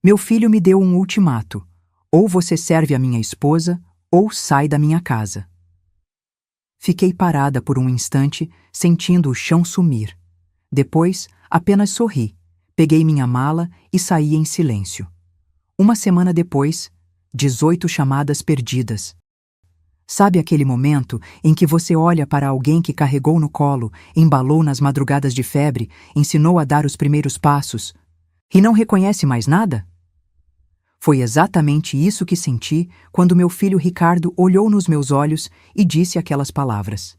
Meu filho me deu um ultimato: ou você serve a minha esposa, ou sai da minha casa. Fiquei parada por um instante, sentindo o chão sumir. Depois, apenas sorri, peguei minha mala e saí em silêncio. Uma semana depois, 18 chamadas perdidas. Sabe aquele momento em que você olha para alguém que carregou no colo, embalou nas madrugadas de febre, ensinou a dar os primeiros passos, e não reconhece mais nada? Foi exatamente isso que senti quando meu filho Ricardo olhou nos meus olhos e disse aquelas palavras.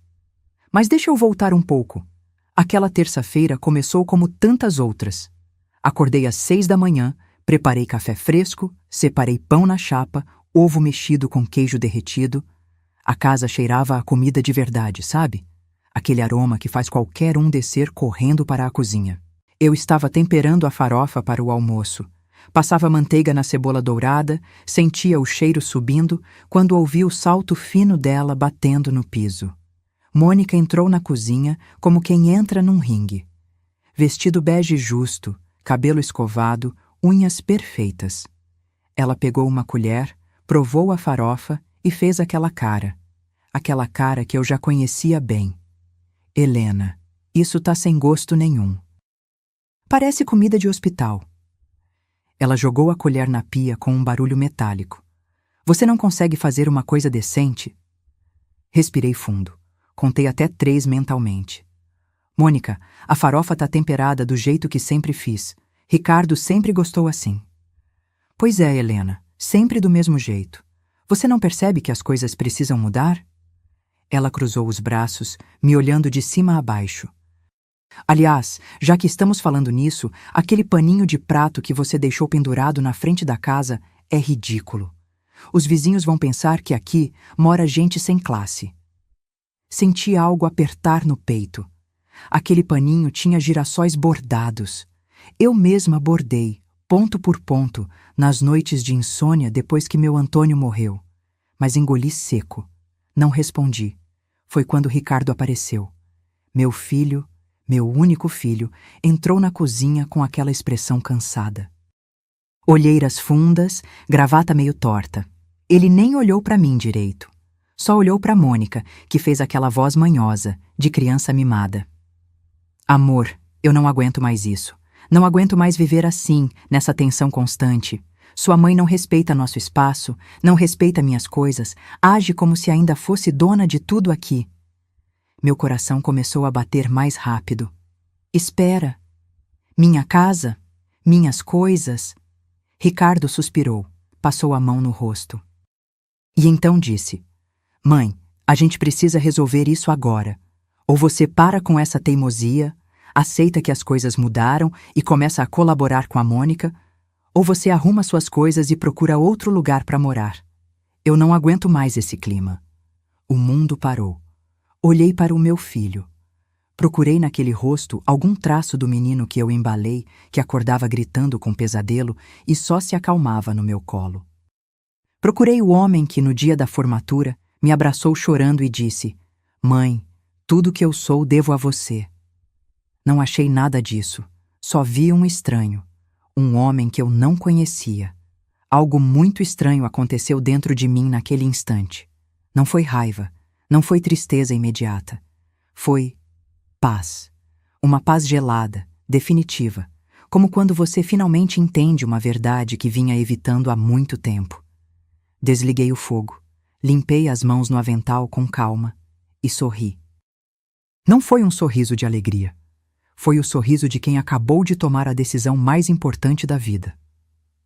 Mas deixa eu voltar um pouco. Aquela terça-feira começou como tantas outras. Acordei às 6 da manhã, preparei café fresco, separei pão na chapa, ovo mexido com queijo derretido. A casa cheirava a comida de verdade, sabe? Aquele aroma que faz qualquer um descer correndo para a cozinha. Eu estava temperando a farofa para o almoço. Passava manteiga na cebola dourada, sentia o cheiro subindo quando ouvi o salto fino dela batendo no piso. Mônica entrou na cozinha como quem entra num ringue. Vestido bege justo, cabelo escovado, unhas perfeitas. Ela pegou uma colher, provou a farofa e fez aquela cara que eu já conhecia bem. Helena, isso tá sem gosto nenhum. Parece comida de hospital. Ela jogou a colher na pia com um barulho metálico. Você não consegue fazer uma coisa decente? Respirei fundo. Contei até 3 mentalmente. Mônica, a farofa tá temperada do jeito que sempre fiz. Ricardo sempre gostou assim. Pois é, Helena, sempre do mesmo jeito. Você não percebe que as coisas precisam mudar? Ela cruzou os braços, me olhando de cima a baixo. Aliás, já que estamos falando nisso, aquele paninho de prato que você deixou pendurado na frente da casa é ridículo. Os vizinhos vão pensar que aqui mora gente sem classe. Senti algo apertar no peito. Aquele paninho tinha girassóis bordados. Eu mesma bordei, ponto por ponto, nas noites de insônia depois que meu Antônio morreu. Mas engoli seco. Não respondi. Foi quando Ricardo apareceu. Meu filho, meu único filho, entrou na cozinha com aquela expressão cansada. Olheiras fundas, gravata meio torta. Ele nem olhou para mim direito. Só olhou para Mônica, que fez aquela voz manhosa, de criança mimada. Amor, eu não aguento mais isso. Não aguento mais viver assim, nessa tensão constante. Sua mãe não respeita nosso espaço, não respeita minhas coisas, age como se ainda fosse dona de tudo aqui. Meu coração começou a bater mais rápido. Espera. Minha casa? Minhas coisas? Ricardo suspirou, passou a mão no rosto. E então disse: Mãe, a gente precisa resolver isso agora. Ou você para com essa teimosia, aceita que as coisas mudaram e começa a colaborar com a Mônica, ou você arruma suas coisas e procura outro lugar para morar. Eu não aguento mais esse clima. O mundo parou. Olhei para o meu filho. Procurei naquele rosto algum traço do menino que eu embalei, que acordava gritando com pesadelo e só se acalmava no meu colo. Procurei o homem que, no dia da formatura, me abraçou chorando e disse: Mãe, tudo que eu sou devo a você. Não achei nada disso. Só vi um estranho. Um homem que eu não conhecia. Algo muito estranho aconteceu dentro de mim naquele instante. Não foi raiva. Não foi tristeza imediata. Foi paz. Uma paz gelada, definitiva, como quando você finalmente entende uma verdade que vinha evitando há muito tempo. Desliguei o fogo, limpei as mãos no avental com calma e sorri. Não foi um sorriso de alegria. Foi o sorriso de quem acabou de tomar a decisão mais importante da vida.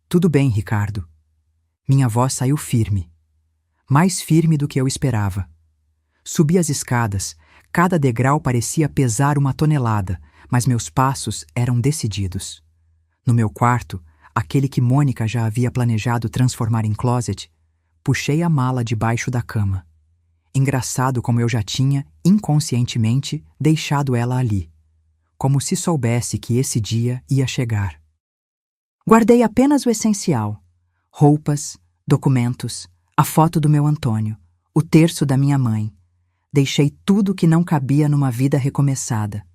Tudo bem, Ricardo. Minha voz saiu firme. Mais firme do que eu esperava. Subi as escadas, cada degrau parecia pesar 1 tonelada, mas meus passos eram decididos. No meu quarto, aquele que Mônica já havia planejado transformar em closet, puxei a mala debaixo da cama. Engraçado como eu já tinha, inconscientemente, deixado ela ali. Como se soubesse que esse dia ia chegar. Guardei apenas o essencial: roupas, documentos, a foto do meu Antônio, o terço da minha mãe. Deixei tudo que não cabia numa vida recomeçada.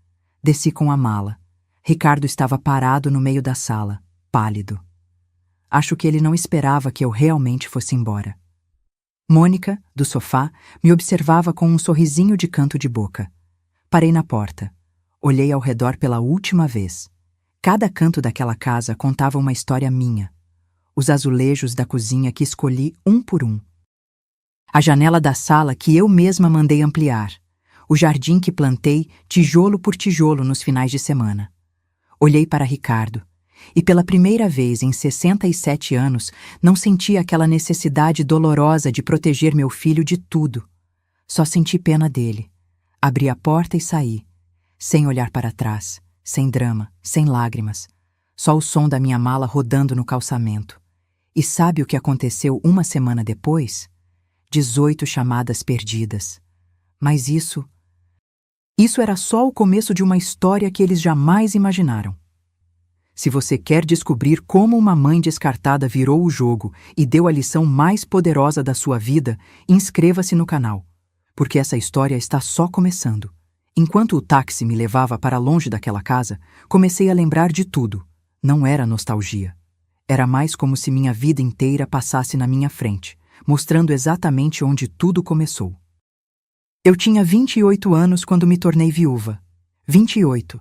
Desci com a mala. Ricardo estava parado no meio da sala, pálido. Acho que ele não esperava que eu realmente fosse embora. Mônica, do sofá, me observava com um sorrisinho de canto de boca. Parei na porta. Olhei ao redor pela última vez. Cada canto daquela casa contava uma história minha. Os azulejos da cozinha que escolhi um por um. A janela da sala que eu mesma mandei ampliar. O jardim que plantei tijolo por tijolo nos finais de semana. Olhei para Ricardo. E pela primeira vez em 67 anos, não senti aquela necessidade dolorosa de proteger meu filho de tudo. Só senti pena dele. Abri a porta e saí, sem olhar para trás, sem drama, sem lágrimas. Só o som da minha mala rodando no calçamento. E sabe o que aconteceu uma semana depois? 18 chamadas perdidas. Mas isso era só o começo de uma história que eles jamais imaginaram. Se você quer descobrir como uma mãe descartada virou o jogo e deu a lição mais poderosa da sua vida, inscreva-se no canal, porque essa história está só começando. Enquanto o táxi me levava para longe daquela casa, comecei a lembrar de tudo. Não era nostalgia. Era mais como se minha vida inteira passasse na minha frente, mostrando exatamente onde tudo começou. Eu tinha 28 anos quando me tornei viúva. 28.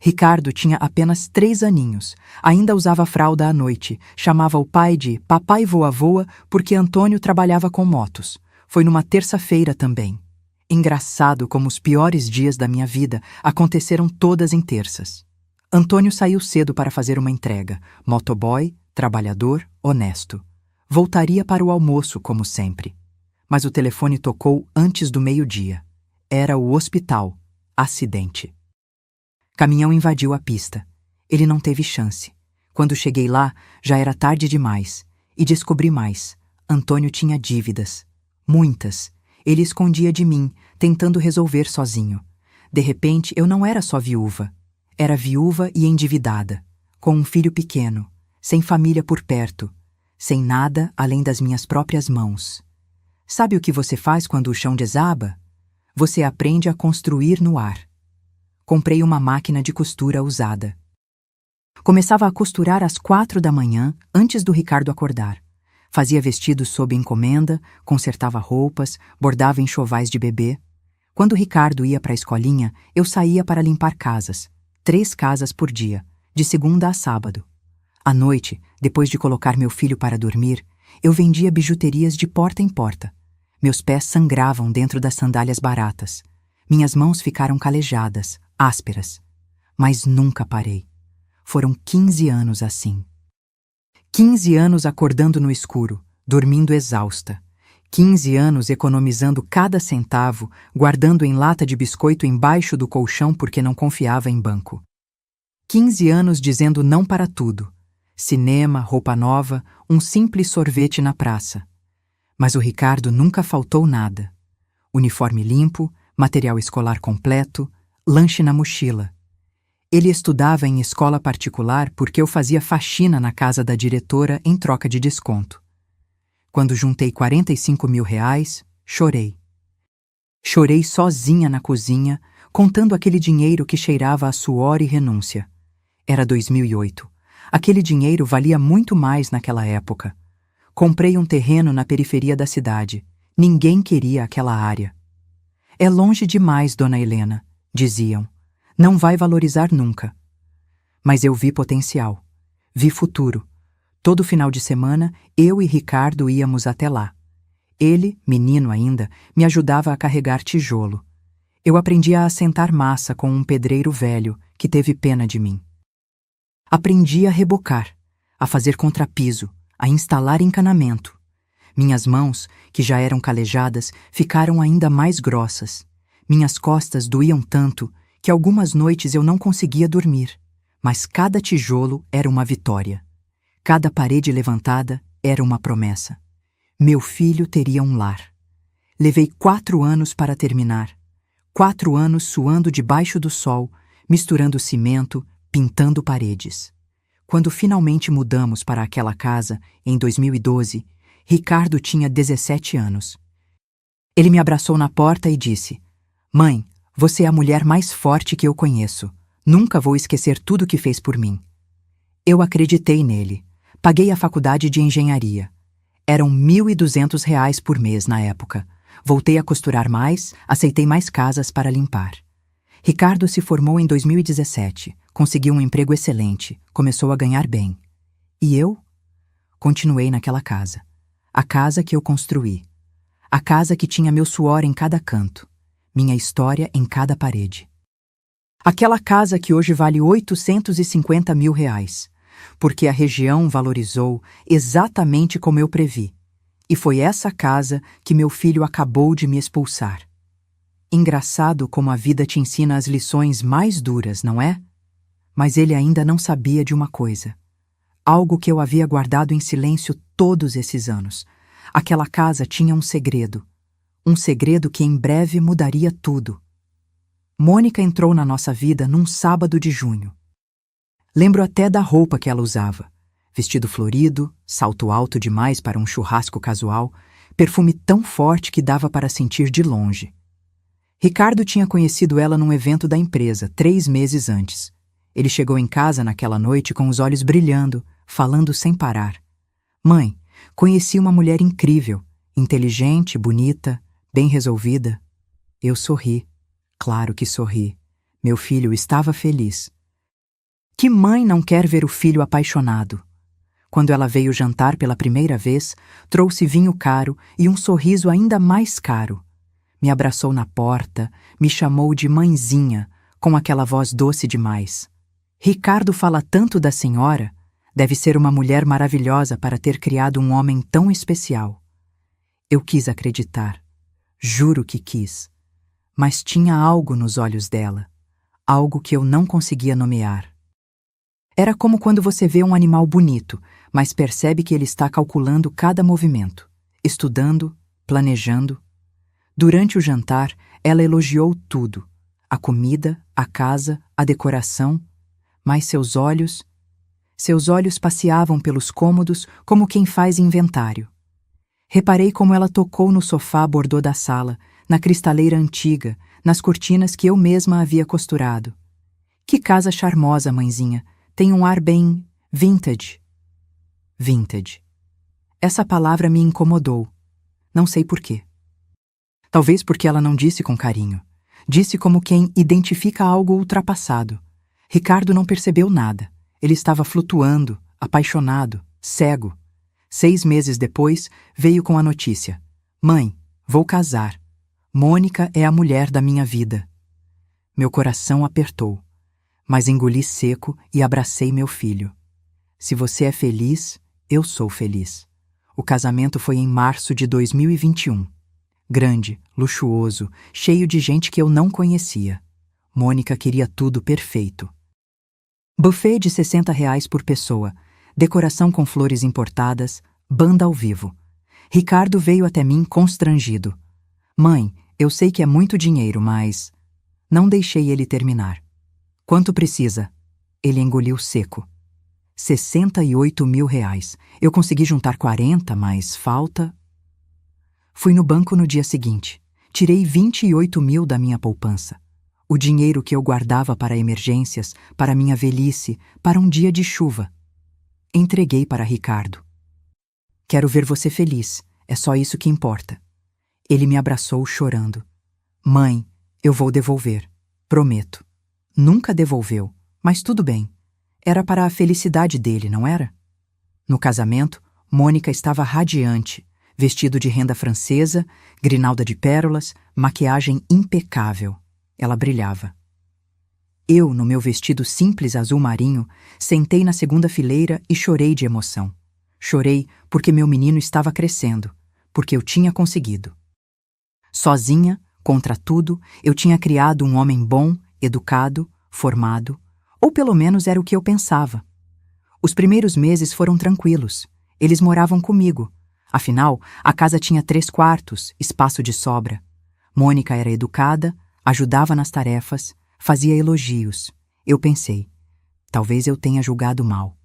Ricardo tinha apenas 3 aninhos, ainda usava fralda à noite, chamava o pai de papai voa-voa porque Antônio trabalhava com motos. Foi numa terça-feira também. Engraçado como os piores dias da minha vida aconteceram todas em terças. Antônio saiu cedo para fazer uma entrega, motoboy, trabalhador, honesto. Voltaria para o almoço, como sempre. Mas o telefone tocou antes do meio-dia. Era o hospital. Acidente. Caminhão invadiu a pista. Ele não teve chance. Quando cheguei lá, já era tarde demais. E descobri mais. Antônio tinha dívidas. Muitas. Ele escondia de mim, tentando resolver sozinho. De repente, eu não era só viúva. Era viúva e endividada. Com um filho pequeno. Sem família por perto. Sem nada além das minhas próprias mãos. Sabe o que você faz quando o chão desaba? Você aprende a construir no ar. Comprei uma máquina de costura usada. Começava a costurar às 4 da manhã, antes do Ricardo acordar. Fazia vestidos sob encomenda, consertava roupas, bordava enxovais de bebê. Quando Ricardo ia para a escolinha, eu saía para limpar casas. 3 casas por dia, de segunda a sábado. À noite, depois de colocar meu filho para dormir, eu vendia bijuterias de porta em porta. Meus pés sangravam dentro das sandálias baratas. Minhas mãos ficaram calejadas, ásperas. Mas nunca parei. Foram 15 anos assim. 15 anos acordando no escuro, dormindo exausta. 15 anos economizando cada centavo, guardando em lata de biscoito embaixo do colchão porque não confiava em banco. 15 anos dizendo não para tudo. Cinema, roupa nova, um simples sorvete na praça. Mas o Ricardo nunca faltou nada. Uniforme limpo, material escolar completo, lanche na mochila. Ele estudava em escola particular porque eu fazia faxina na casa da diretora em troca de desconto. Quando juntei 45 mil reais, chorei. Chorei sozinha na cozinha, contando aquele dinheiro que cheirava a suor e renúncia. Era 2008. Aquele dinheiro valia muito mais naquela época. Comprei um terreno na periferia da cidade. Ninguém queria aquela área. É longe demais, dona Helena, diziam. Não vai valorizar nunca. Mas eu vi potencial. Vi futuro. Todo final de semana, eu e Ricardo íamos até lá. Ele, menino ainda, me ajudava a carregar tijolo. Eu aprendi a assentar massa com um pedreiro velho que teve pena de mim. Aprendi a rebocar, a fazer contrapiso, a instalar encanamento. Minhas mãos, que já eram calejadas, ficaram ainda mais grossas. Minhas costas doíam tanto que algumas noites eu não conseguia dormir. Mas cada tijolo era uma vitória. Cada parede levantada era uma promessa. Meu filho teria um lar. Levei 4 anos para terminar. 4 anos suando debaixo do sol, misturando cimento, pintando paredes. Quando finalmente mudamos para aquela casa, em 2012, Ricardo tinha 17 anos. Ele me abraçou na porta e disse: "Mãe, você é a mulher mais forte que eu conheço. Nunca vou esquecer tudo que fez por mim." Eu acreditei nele. Paguei a faculdade de engenharia. Eram R$ 1.200 por mês na época. Voltei a costurar mais, aceitei mais casas para limpar. Ricardo se formou em 2017, conseguiu um emprego excelente, começou a ganhar bem. E eu? Continuei naquela casa. A casa que eu construí. A casa que tinha meu suor em cada canto, minha história em cada parede. Aquela casa que hoje vale R$ 850 mil, porque a região valorizou exatamente como eu previ. E foi essa casa que meu filho acabou de me expulsar. Engraçado como a vida te ensina as lições mais duras, não é? Mas ele ainda não sabia de uma coisa. Algo que eu havia guardado em silêncio todos esses anos. Aquela casa tinha um segredo. Um segredo que em breve mudaria tudo. Mônica entrou na nossa vida num sábado de junho. Lembro até da roupa que ela usava. Vestido florido, salto alto demais para um churrasco casual, perfume tão forte que dava para sentir de longe. Ricardo tinha conhecido ela num evento da empresa, 3 meses antes. Ele chegou em casa naquela noite com os olhos brilhando, falando sem parar. Mãe, conheci uma mulher incrível, inteligente, bonita, bem resolvida. Eu sorri. Claro que sorri. Meu filho estava feliz. Que mãe não quer ver o filho apaixonado? Quando ela veio jantar pela primeira vez, trouxe vinho caro e um sorriso ainda mais caro. Me abraçou na porta, me chamou de mãezinha, com aquela voz doce demais. Ricardo fala tanto da senhora, deve ser uma mulher maravilhosa para ter criado um homem tão especial. Eu quis acreditar, juro que quis, mas tinha algo nos olhos dela, algo que eu não conseguia nomear. Era como quando você vê um animal bonito, mas percebe que ele está calculando cada movimento, estudando, planejando. Durante o jantar, ela elogiou tudo, a comida, a casa, a decoração, mas seus olhos passeavam pelos cômodos como quem faz inventário. Reparei como ela tocou no sofá bordô da sala, na cristaleira antiga, nas cortinas que eu mesma havia costurado. Que casa charmosa, mãezinha, tem um ar bem vintage. Vintage. Essa palavra me incomodou. Não sei por quê. Talvez porque ela não disse com carinho. Disse como quem identifica algo ultrapassado. Ricardo não percebeu nada. Ele estava flutuando, apaixonado, cego. 6 meses depois, veio com a notícia. Mãe, vou casar. Mônica é a mulher da minha vida. Meu coração apertou, mas engoli seco e abracei meu filho. Se você é feliz, eu sou feliz. O casamento foi em março de 2021. Grande, luxuoso, cheio de gente que eu não conhecia. Mônica queria tudo perfeito. Buffet de R$ 60 por pessoa, decoração com flores importadas, banda ao vivo. Ricardo veio até mim constrangido. Mãe, eu sei que é muito dinheiro, mas... Não deixei ele terminar. Quanto precisa? Ele engoliu seco. R$ 68 mil. Eu consegui juntar 40, mas falta... Fui no banco no dia seguinte. Tirei 28 mil da minha poupança. O dinheiro que eu guardava para emergências, para minha velhice, para um dia de chuva. Entreguei para Ricardo. Quero ver você feliz, é só isso que importa. Ele me abraçou chorando. Mãe, eu vou devolver, prometo. Nunca devolveu, mas tudo bem. Era para a felicidade dele, não era? No casamento, Mônica estava radiante, vestido de renda francesa, grinalda de pérolas, maquiagem impecável. Ela brilhava. Eu, no meu vestido simples azul marinho, sentei na segunda fileira e chorei de emoção. Chorei porque meu menino estava crescendo, porque eu tinha conseguido. Sozinha, contra tudo, eu tinha criado um homem bom, educado, formado, ou pelo menos era o que eu pensava. Os primeiros meses foram tranquilos. Eles moravam comigo. Afinal, a casa tinha 3 quartos, espaço de sobra. Mônica era educada, ajudava nas tarefas, fazia elogios. Eu pensei, talvez eu tenha julgado mal.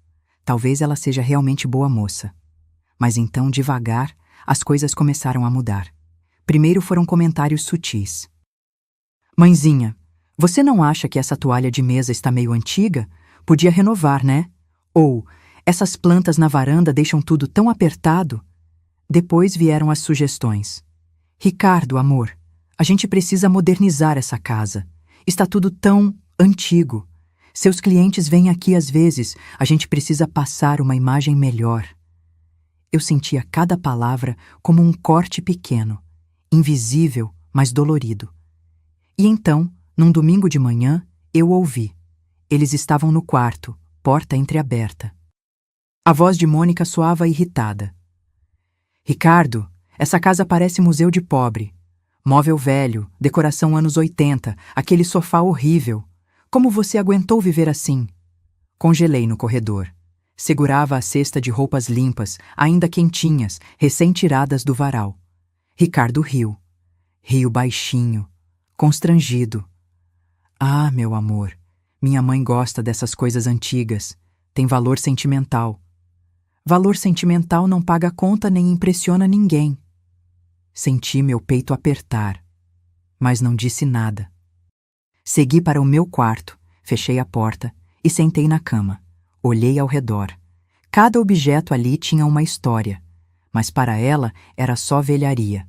Talvez ela seja realmente boa moça. Mas então, devagar, as coisas começaram a mudar. Primeiro foram comentários sutis. Mãezinha, você não acha que essa toalha de mesa está meio antiga? Podia renovar, né? Ou, Essas plantas na varanda deixam tudo tão apertado. Depois vieram as sugestões. Ricardo, amor, a gente precisa modernizar essa casa. Está tudo tão antigo. Seus clientes vêm aqui às vezes, a gente precisa passar uma imagem melhor. Eu sentia cada palavra como um corte pequeno, invisível, mas dolorido. E então, num domingo de manhã, eu ouvi. Eles estavam no quarto, porta entreaberta. A voz de Mônica soava irritada. Ricardo, essa casa parece museu de pobre. Móvel velho, decoração anos 80, aquele sofá horrível. Como você aguentou viver assim? Congelei no corredor. Segurava a cesta de roupas limpas, ainda quentinhas, recém-tiradas do varal. Ricardo riu. Riu baixinho, constrangido. Ah, meu amor, minha mãe gosta dessas coisas antigas. Tem valor sentimental. Valor sentimental não paga conta nem impressiona ninguém. Senti meu peito apertar, mas não disse nada. Segui para o meu quarto, fechei a porta e sentei na cama. Olhei ao redor. Cada objeto ali tinha uma história, mas para ela era só velharia.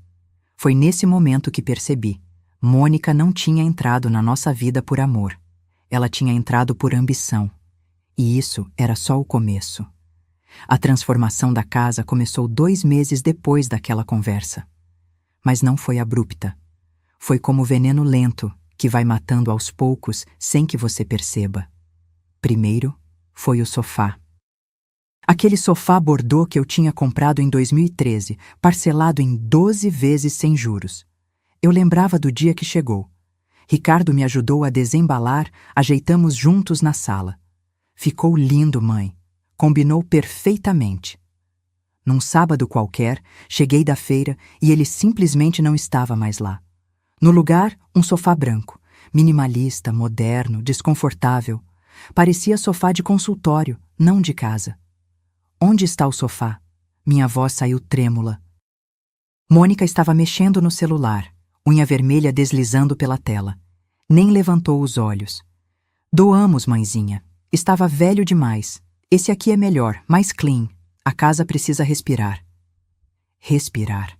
Foi nesse momento que percebi. Mônica não tinha entrado na nossa vida por amor. Ela tinha entrado por ambição. E isso era só o começo. A transformação da casa começou 2 meses depois daquela conversa. Mas não foi abrupta. Foi como veneno lento que vai matando aos poucos sem que você perceba. Primeiro foi o sofá. Aquele sofá bordô que eu tinha comprado em 2013, parcelado em 12 vezes sem juros. Eu lembrava do dia que chegou. Ricardo me ajudou a desembalar, ajeitamos juntos na sala. Ficou lindo, mãe. Combinou perfeitamente. Num sábado qualquer, cheguei da feira e ele simplesmente não estava mais lá. No lugar, um sofá branco, minimalista, moderno, desconfortável. Parecia sofá de consultório, não de casa. Onde está o sofá? Minha voz saiu trêmula. Mônica estava mexendo no celular, unha vermelha deslizando pela tela. Nem levantou os olhos. Doamos, mãezinha. Estava velho demais. Esse aqui é melhor, mais clean. A casa precisa respirar. Respirar.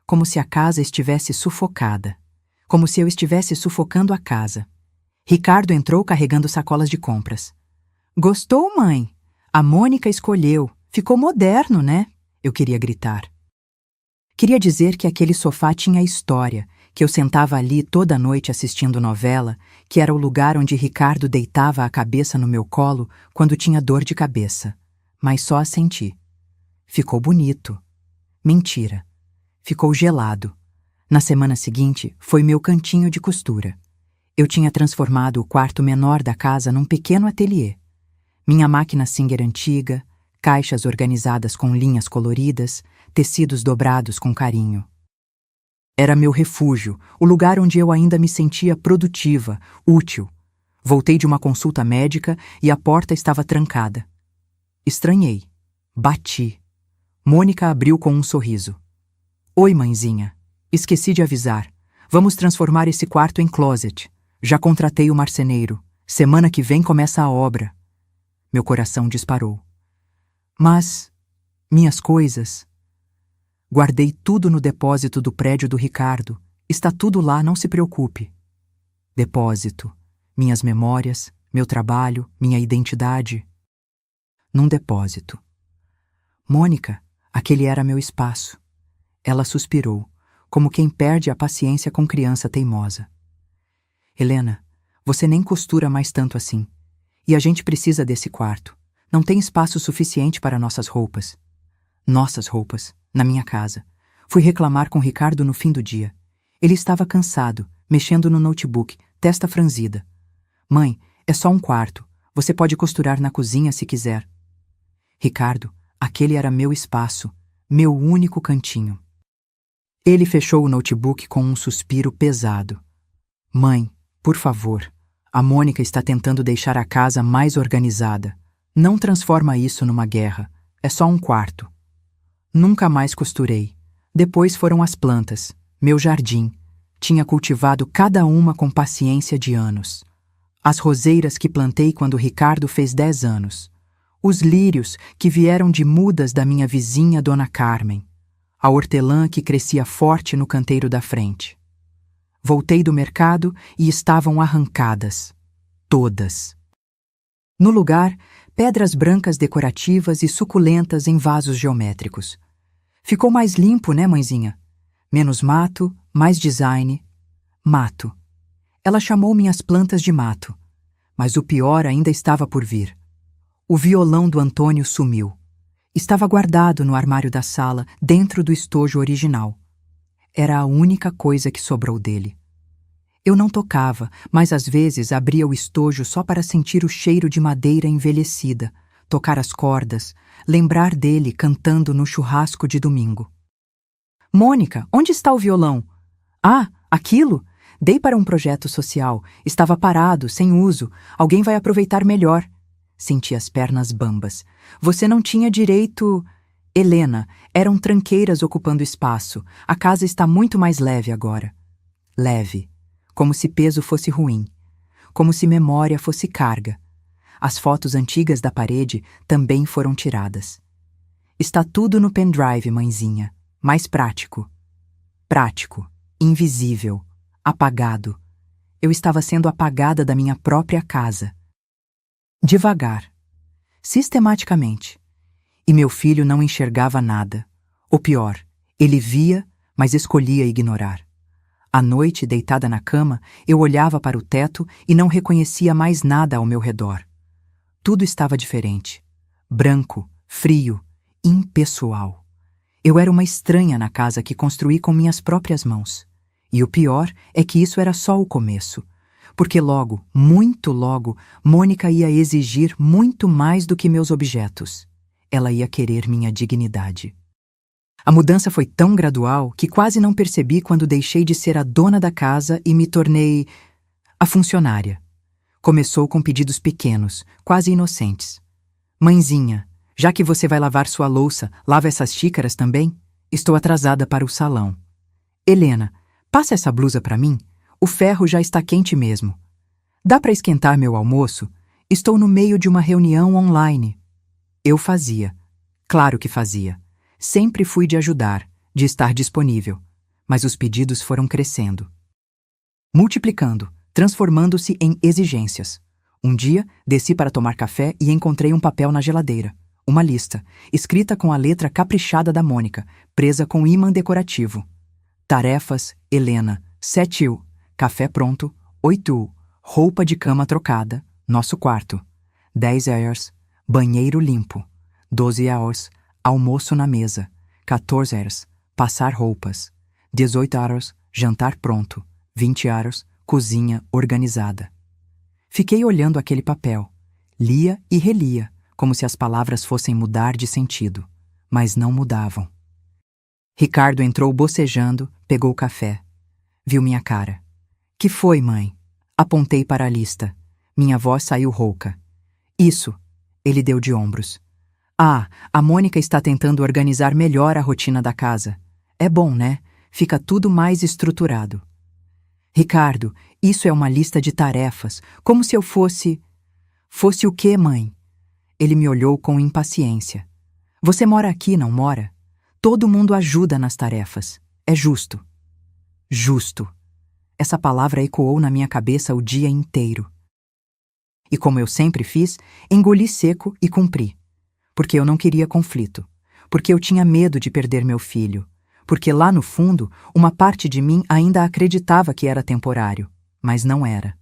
Como se a casa estivesse sufocada. Como se eu estivesse sufocando a casa. Ricardo entrou carregando sacolas de compras. Gostou, mãe? A Mônica escolheu. Ficou moderno, né? Eu queria gritar. Queria dizer que aquele sofá tinha história, que eu sentava ali toda noite assistindo novela, que era o lugar onde Ricardo deitava a cabeça no meu colo quando tinha dor de cabeça. Mas só assenti. Ficou bonito. Mentira. Ficou gelado. Na semana seguinte, foi meu cantinho de costura. Eu tinha transformado o quarto menor da casa num pequeno ateliê. Minha máquina Singer antiga, caixas organizadas com linhas coloridas, tecidos dobrados com carinho. Era meu refúgio, o lugar onde eu ainda me sentia produtiva, útil. Voltei de uma consulta médica e a porta estava trancada. Estranhei. Bati. Mônica abriu com um sorriso. Oi, mãezinha. Esqueci de avisar. Vamos transformar esse quarto em closet. Já contratei o marceneiro. Semana que vem começa a obra. Meu coração disparou. Mas minhas coisas... Guardei tudo no depósito do prédio do Ricardo. Está tudo lá, não se preocupe. Depósito. Minhas memórias, meu trabalho, minha identidade. Num depósito. Mônica, aquele era meu espaço. Ela suspirou, como quem perde a paciência com criança teimosa. Helena, você nem costura mais tanto assim. E a gente precisa desse quarto. Não tem espaço suficiente para nossas roupas. Nossas roupas, na minha casa. Fui reclamar com Ricardo no fim do dia. Ele estava cansado, mexendo no notebook, testa franzida. Mãe, é só um quarto. Você pode costurar na cozinha se quiser. Ricardo, aquele era meu espaço, meu único cantinho. Ele fechou o notebook com um suspiro pesado. Mãe, por favor, a Mônica está tentando deixar a casa mais organizada. Não transforma isso numa guerra. É só um quarto. Nunca mais costurei. Depois foram as plantas, meu jardim. Tinha cultivado cada uma com paciência de anos. As roseiras que plantei quando Ricardo fez 10 anos. Os lírios que vieram de mudas da minha vizinha Dona Carmen, a hortelã que crescia forte no canteiro da frente. Voltei do mercado e estavam arrancadas. Todas. No lugar, pedras brancas decorativas e suculentas em vasos geométricos. Ficou mais limpo, né, mãezinha? Menos mato, mais design. Mato. Ela chamou minhas plantas de mato. Mas o pior ainda estava por vir. O violão do Antônio sumiu. Estava guardado no armário da sala, dentro do estojo original. Era a única coisa que sobrou dele. Eu não tocava, mas às vezes abria o estojo só para sentir o cheiro de madeira envelhecida, tocar as cordas, lembrar dele cantando no churrasco de domingo. Mônica, onde está o violão? Ah, aquilo? Dei para um projeto social. Estava parado, sem uso. Alguém vai aproveitar melhor. Senti as pernas bambas. Você não tinha direito... Helena, eram tranqueiras ocupando espaço. A casa está muito mais leve agora. Leve. Como se peso fosse ruim. Como se memória fosse carga. As fotos antigas da parede também foram tiradas. Está tudo no pendrive, mãezinha. Mais prático. Prático. Invisível. Apagado. Eu estava sendo apagada da minha própria casa. Devagar. Sistematicamente. E meu filho não enxergava nada. Ou pior, ele via, mas escolhia ignorar. À noite, deitada na cama, eu olhava para o teto e não reconhecia mais nada ao meu redor. Tudo estava diferente. Branco, frio, impessoal. Eu era uma estranha na casa que construí com minhas próprias mãos. E o pior é que isso era só o começo. Porque logo, muito logo, Mônica ia exigir muito mais do que meus objetos. Ela ia querer minha dignidade. A mudança foi tão gradual que quase não percebi quando deixei de ser a dona da casa e me tornei a funcionária. Começou com pedidos pequenos, quase inocentes. Mãezinha, já que você vai lavar sua louça, lava essas xícaras também? Estou atrasada para o salão. Helena, passa essa blusa para mim? O ferro já está quente mesmo. Dá para esquentar meu almoço? Estou no meio de uma reunião online. Eu fazia. Claro que fazia. Sempre fui de ajudar, de estar disponível. Mas os pedidos foram crescendo. Multiplicando, transformando-se em exigências. Um dia, desci para tomar café e encontrei um papel na geladeira. Uma lista, escrita com a letra caprichada da Mônica, presa com ímã decorativo. Tarefas, Helena. 7U. Café pronto. 8U. Roupa de cama trocada. Nosso quarto. 10 hours. Banheiro limpo. 12 hours. Almoço na mesa. 14 hours. Passar roupas. 18 hours. Jantar pronto. 20 hours. Cozinha organizada. Fiquei olhando aquele papel. Lia e relia, como se as palavras fossem mudar de sentido. Mas não mudavam. Ricardo entrou bocejando, pegou o café. Viu minha cara. Que foi, mãe? Apontei para a lista. Minha voz saiu rouca. Isso. Ele deu de ombros. Ah, a Mônica está tentando organizar melhor a rotina da casa. É bom, né? Fica tudo mais estruturado. Ricardo, isso é uma lista de tarefas, como se eu fosse... Fosse o quê, mãe? Ele me olhou com impaciência. Você mora aqui, não mora? Todo mundo ajuda nas tarefas. É justo. Justo. Essa palavra ecoou na minha cabeça o dia inteiro. E como eu sempre fiz, engoli seco e cumpri. Porque eu não queria conflito. Porque eu tinha medo de perder meu filho. Porque lá no fundo, uma parte de mim ainda acreditava que era temporário. Mas não era.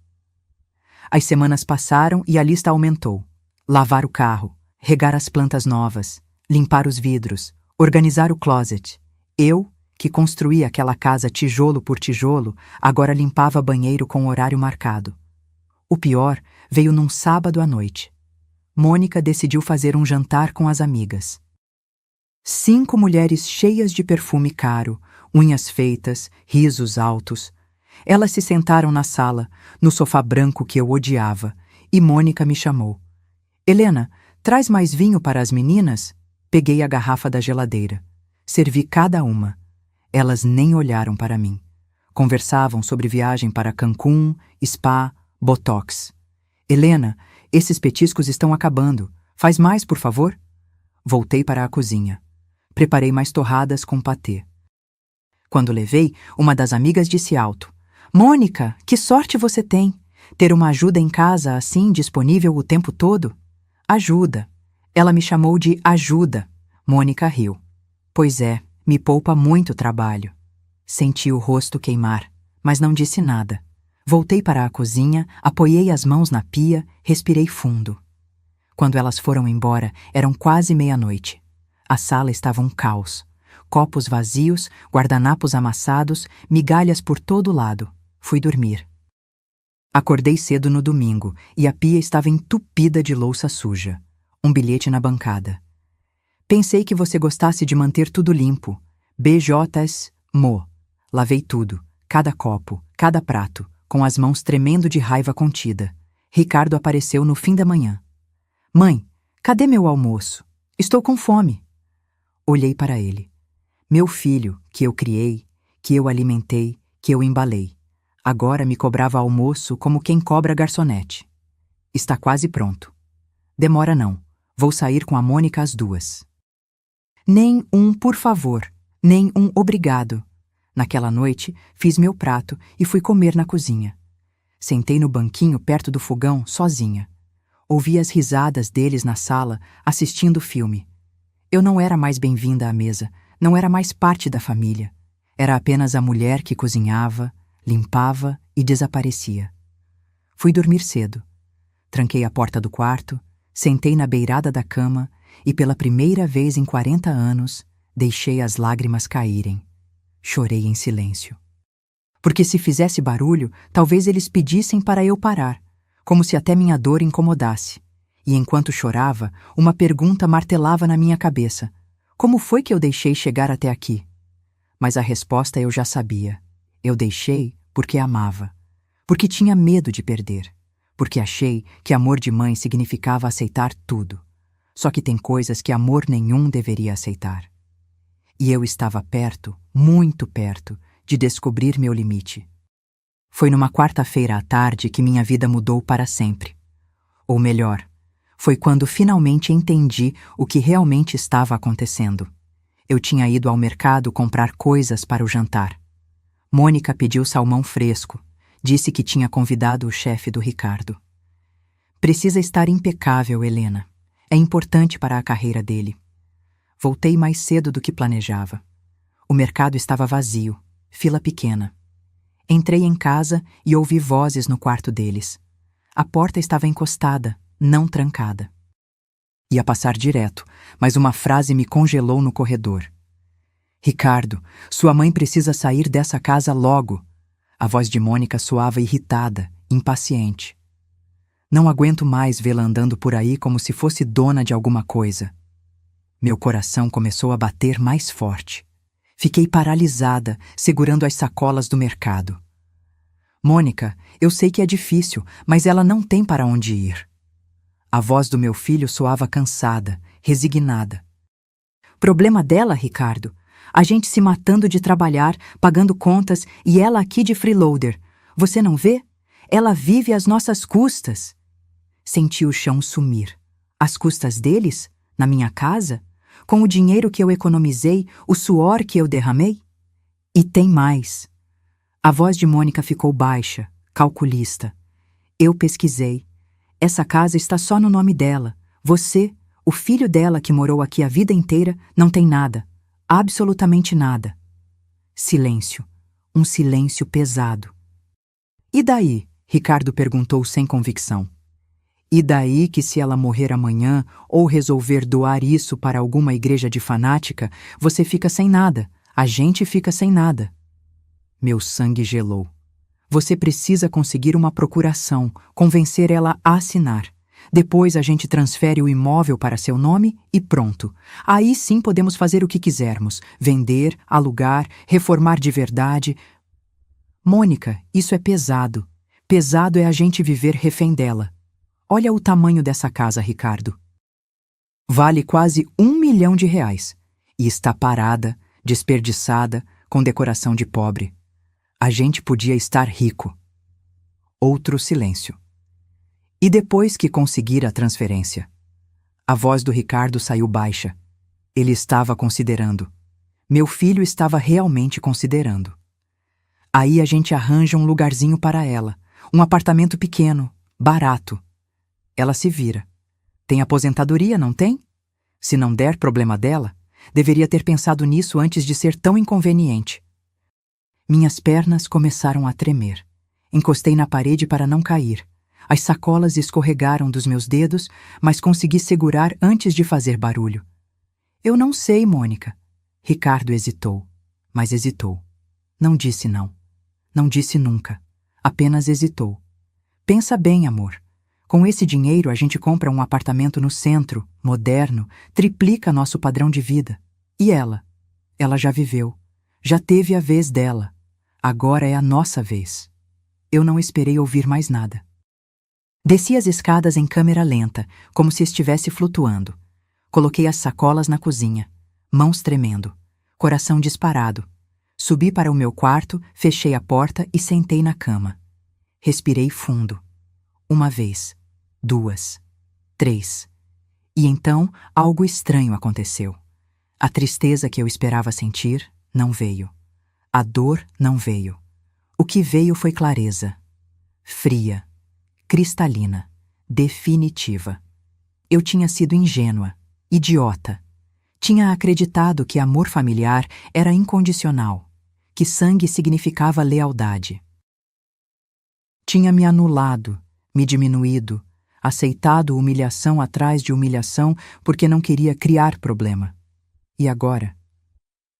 As semanas passaram e a lista aumentou. Lavar o carro, regar as plantas novas, limpar os vidros, organizar o closet. Eu, que construí aquela casa tijolo por tijolo, agora limpava banheiro com horário marcado. O pior veio num sábado à noite. Mônica decidiu fazer um jantar com as amigas. 5 mulheres cheias de perfume caro, unhas feitas, risos altos. Elas se sentaram na sala, no sofá branco que eu odiava, e Mônica me chamou. Helena, traz mais vinho para as meninas? Peguei a garrafa da geladeira. Servi cada uma. Elas nem olharam para mim. Conversavam sobre viagem para Cancún, spa, botox. Helena, esses petiscos estão acabando. Faz mais, por favor? Voltei para a cozinha. Preparei mais torradas com patê. Quando levei, uma das amigas disse alto: Mônica, que sorte você tem! Ter uma ajuda em casa assim, disponível o tempo todo? Ajuda. Ela me chamou de ajuda. Mônica riu. Pois é, me poupa muito trabalho. Senti o rosto queimar, mas não disse nada. Voltei para a cozinha, apoiei as mãos na pia, respirei fundo. Quando elas foram embora, eram quase meia-noite. A sala estava um caos. Copos vazios, guardanapos amassados, migalhas por todo lado. Fui dormir. Acordei cedo no domingo e a pia estava entupida de louça suja. Um bilhete na bancada. Pensei que você gostasse de manter tudo limpo. BJs, Mo. Lavei tudo, cada copo, cada prato, com as mãos tremendo de raiva contida. Ricardo apareceu no fim da manhã. Mãe, cadê meu almoço? Estou com fome. Olhei para ele. Meu filho, que eu criei, que eu alimentei, que eu embalei. Agora me cobrava almoço como quem cobra garçonete. Está quase pronto. Demora não. Vou sair com a Mônica às 2. Nem um por favor, nem um obrigado. Naquela noite, fiz meu prato e fui comer na cozinha. Sentei no banquinho perto do fogão, sozinha. Ouvi as risadas deles na sala, assistindo o filme. Eu não era mais bem-vinda à mesa, não era mais parte da família. Era apenas a mulher que cozinhava, limpava e desaparecia. Fui dormir cedo. Tranquei a porta do quarto, sentei na beirada da cama e, pela primeira vez em 40 anos, deixei as lágrimas caírem. Chorei em silêncio. Porque se fizesse barulho, talvez eles pedissem para eu parar, como se até minha dor incomodasse. E enquanto chorava, uma pergunta martelava na minha cabeça. Como foi que eu deixei chegar até aqui? Mas a resposta eu já sabia. Eu deixei porque amava. Porque tinha medo de perder. Porque achei que amor de mãe significava aceitar tudo. Só que tem coisas que amor nenhum deveria aceitar. E eu estava perto, muito perto, de descobrir meu limite. Foi numa quarta-feira à tarde que minha vida mudou para sempre. Ou melhor, foi quando finalmente entendi o que realmente estava acontecendo. Eu tinha ido ao mercado comprar coisas para o jantar. Mônica pediu salmão fresco. Disse que tinha convidado o chefe do Ricardo. Precisa estar impecável, Helena. É importante para a carreira dele. Voltei mais cedo do que planejava. O mercado estava vazio, fila pequena. Entrei em casa e ouvi vozes no quarto deles. A porta estava encostada, não trancada. Ia passar direto, mas uma frase me congelou no corredor. Ricardo, sua mãe precisa sair dessa casa logo. A voz de Mônica soava irritada, impaciente. Não aguento mais vê-la andando por aí como se fosse dona de alguma coisa. Meu coração começou a bater mais forte. Fiquei paralisada, segurando as sacolas do mercado. Mônica, eu sei que é difícil, mas ela não tem para onde ir. A voz do meu filho soava cansada, resignada. Problema dela, Ricardo? A gente se matando de trabalhar, pagando contas e ela aqui de freeloader. Você não vê? Ela vive às nossas custas. Senti o chão sumir. Às custas deles? Na minha casa? Com o dinheiro que eu economizei, o suor que eu derramei? E tem mais. A voz de Mônica ficou baixa, calculista. Eu pesquisei. Essa casa está só no nome dela. Você, o filho dela que morou aqui a vida inteira, não tem nada. Absolutamente nada. Silêncio. Um silêncio pesado. E daí? Ricardo perguntou sem convicção. E daí que se ela morrer amanhã ou resolver doar isso para alguma igreja de fanática, você fica sem nada. A gente fica sem nada. Meu sangue gelou. Você precisa conseguir uma procuração, convencer ela a assinar. Depois a gente transfere o imóvel para seu nome e pronto. Aí sim podemos fazer o que quisermos. Vender, alugar, reformar de verdade. Mônica, isso é pesado. Pesado é a gente viver refém dela. Olha o tamanho dessa casa, Ricardo. Vale quase R$1 milhão. E está parada, desperdiçada, com decoração de pobre. A gente podia estar rico. Outro silêncio. E depois que conseguir a transferência? A voz do Ricardo saiu baixa. Ele estava considerando. Meu filho estava realmente considerando. Aí a gente arranja um lugarzinho para ela. Um apartamento pequeno, barato. Ela se vira. Tem aposentadoria, não tem? Se não der problema dela, deveria ter pensado nisso antes de ser tão inconveniente. Minhas pernas começaram a tremer. Encostei na parede para não cair. As sacolas escorregaram dos meus dedos, mas consegui segurar antes de fazer barulho. Eu não sei, Mônica. Ricardo hesitou, mas hesitou. Não disse não. Não disse nunca. Apenas hesitou. Pensa bem, amor. Com esse dinheiro a gente compra um apartamento no centro, moderno, triplica nosso padrão de vida. E ela? Ela já viveu. Já teve a vez dela. Agora é a nossa vez. Eu não esperei ouvir mais nada. Desci as escadas em câmera lenta, como se estivesse flutuando. Coloquei as sacolas na cozinha, mãos tremendo, coração disparado. Subi para o meu quarto, fechei a porta e sentei na cama. Respirei fundo. Uma vez, 2, 3. E então algo estranho aconteceu. A tristeza que eu esperava sentir não veio. A dor não veio. O que veio foi clareza. Fria, cristalina, definitiva. Eu tinha sido ingênua, idiota. Tinha acreditado que amor familiar era incondicional, que sangue significava lealdade. Tinha me anulado, me diminuído, aceitado humilhação atrás de humilhação porque não queria criar problema. E agora?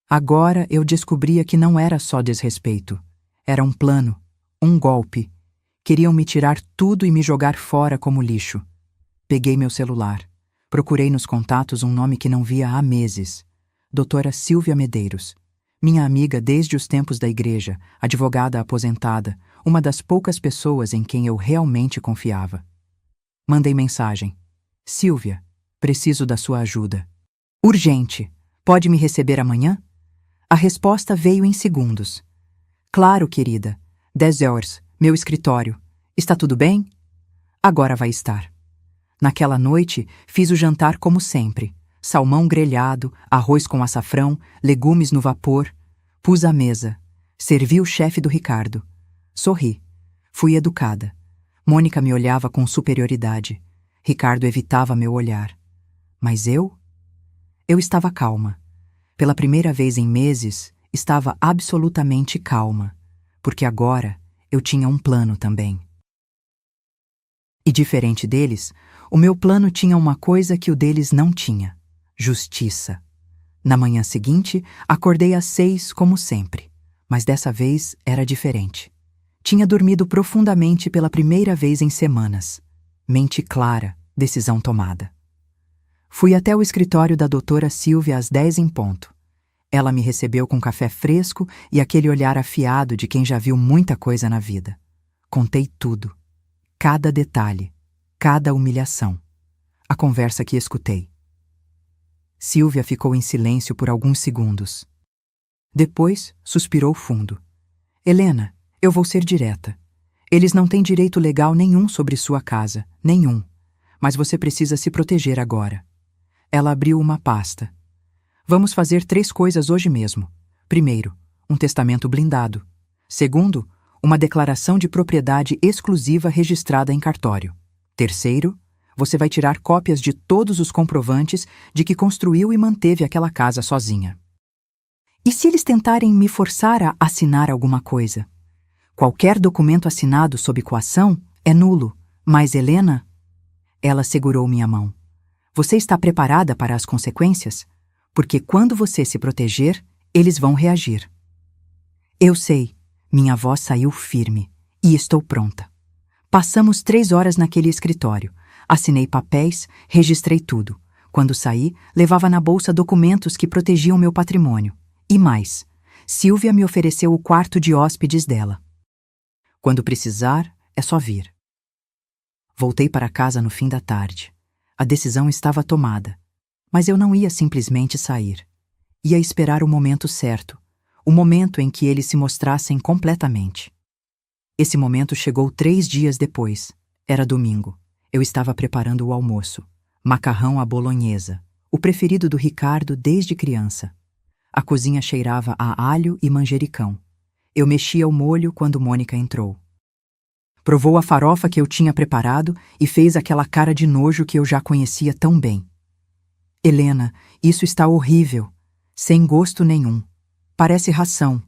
Agora eu descobria que não era só desrespeito. Era um plano, um golpe. Queriam me tirar tudo e me jogar fora como lixo. Peguei meu celular. Procurei nos contatos um nome que não via há meses. Doutora Silvia Medeiros. Minha amiga desde os tempos da igreja, advogada aposentada, uma das poucas pessoas em quem eu realmente confiava. Mandei mensagem. Silvia, preciso da sua ajuda. Urgente. Pode me receber amanhã? A resposta veio em segundos. Claro, querida. 10 horas, meu escritório. Está tudo bem? Agora vai estar. Naquela noite, fiz o jantar como sempre. Salmão grelhado, arroz com açafrão, legumes no vapor. Pus à mesa. Servi o chefe do Ricardo. Sorri. Fui educada. Mônica me olhava com superioridade. Ricardo evitava meu olhar. Mas eu? Eu estava calma. Pela primeira vez em meses, estava absolutamente calma. Porque agora eu tinha um plano também. E diferente deles, o meu plano tinha uma coisa que o deles não tinha: justiça. Na manhã seguinte, acordei às 6, como sempre. Mas dessa vez era diferente. Tinha dormido profundamente pela primeira vez em semanas. Mente clara, decisão tomada. Fui até o escritório da doutora Silvia às 10 em ponto. Ela me recebeu com café fresco e aquele olhar afiado de quem já viu muita coisa na vida. Contei tudo. Cada detalhe. Cada humilhação. A conversa que escutei. Silvia ficou em silêncio por alguns segundos. Depois, suspirou fundo. Helena, eu vou ser direta. Eles não têm direito legal nenhum sobre sua casa. Nenhum. Mas você precisa se proteger agora. Ela abriu uma pasta. Vamos fazer 3 coisas hoje mesmo. Primeiro, um testamento blindado. Segundo, uma declaração de propriedade exclusiva registrada em cartório. Terceiro, você vai tirar cópias de todos os comprovantes de que construiu e manteve aquela casa sozinha. E se eles tentarem me forçar a assinar alguma coisa? Qualquer documento assinado sob coação é nulo, mas Helena... Ela segurou minha mão. Você está preparada para as consequências? Porque quando você se proteger, eles vão reagir. Eu sei. Minha voz saiu firme. E estou pronta. Passamos 3 horas naquele escritório. Assinei papéis, registrei tudo. Quando saí, levava na bolsa documentos que protegiam meu patrimônio. E mais, Silvia me ofereceu o quarto de hóspedes dela. Quando precisar, é só vir. Voltei para casa no fim da tarde. A decisão estava tomada. Mas eu não ia simplesmente sair. Ia esperar o momento certo. O momento em que eles se mostrassem completamente. Esse momento chegou 3 dias depois. Era domingo. Eu estava preparando o almoço. Macarrão à bolonhesa, o preferido do Ricardo desde criança. A cozinha cheirava a alho e manjericão. Eu mexia o molho quando Mônica entrou. Provou a farofa que eu tinha preparado e fez aquela cara de nojo que eu já conhecia tão bem. Helena, isso está horrível, sem gosto nenhum. Parece ração.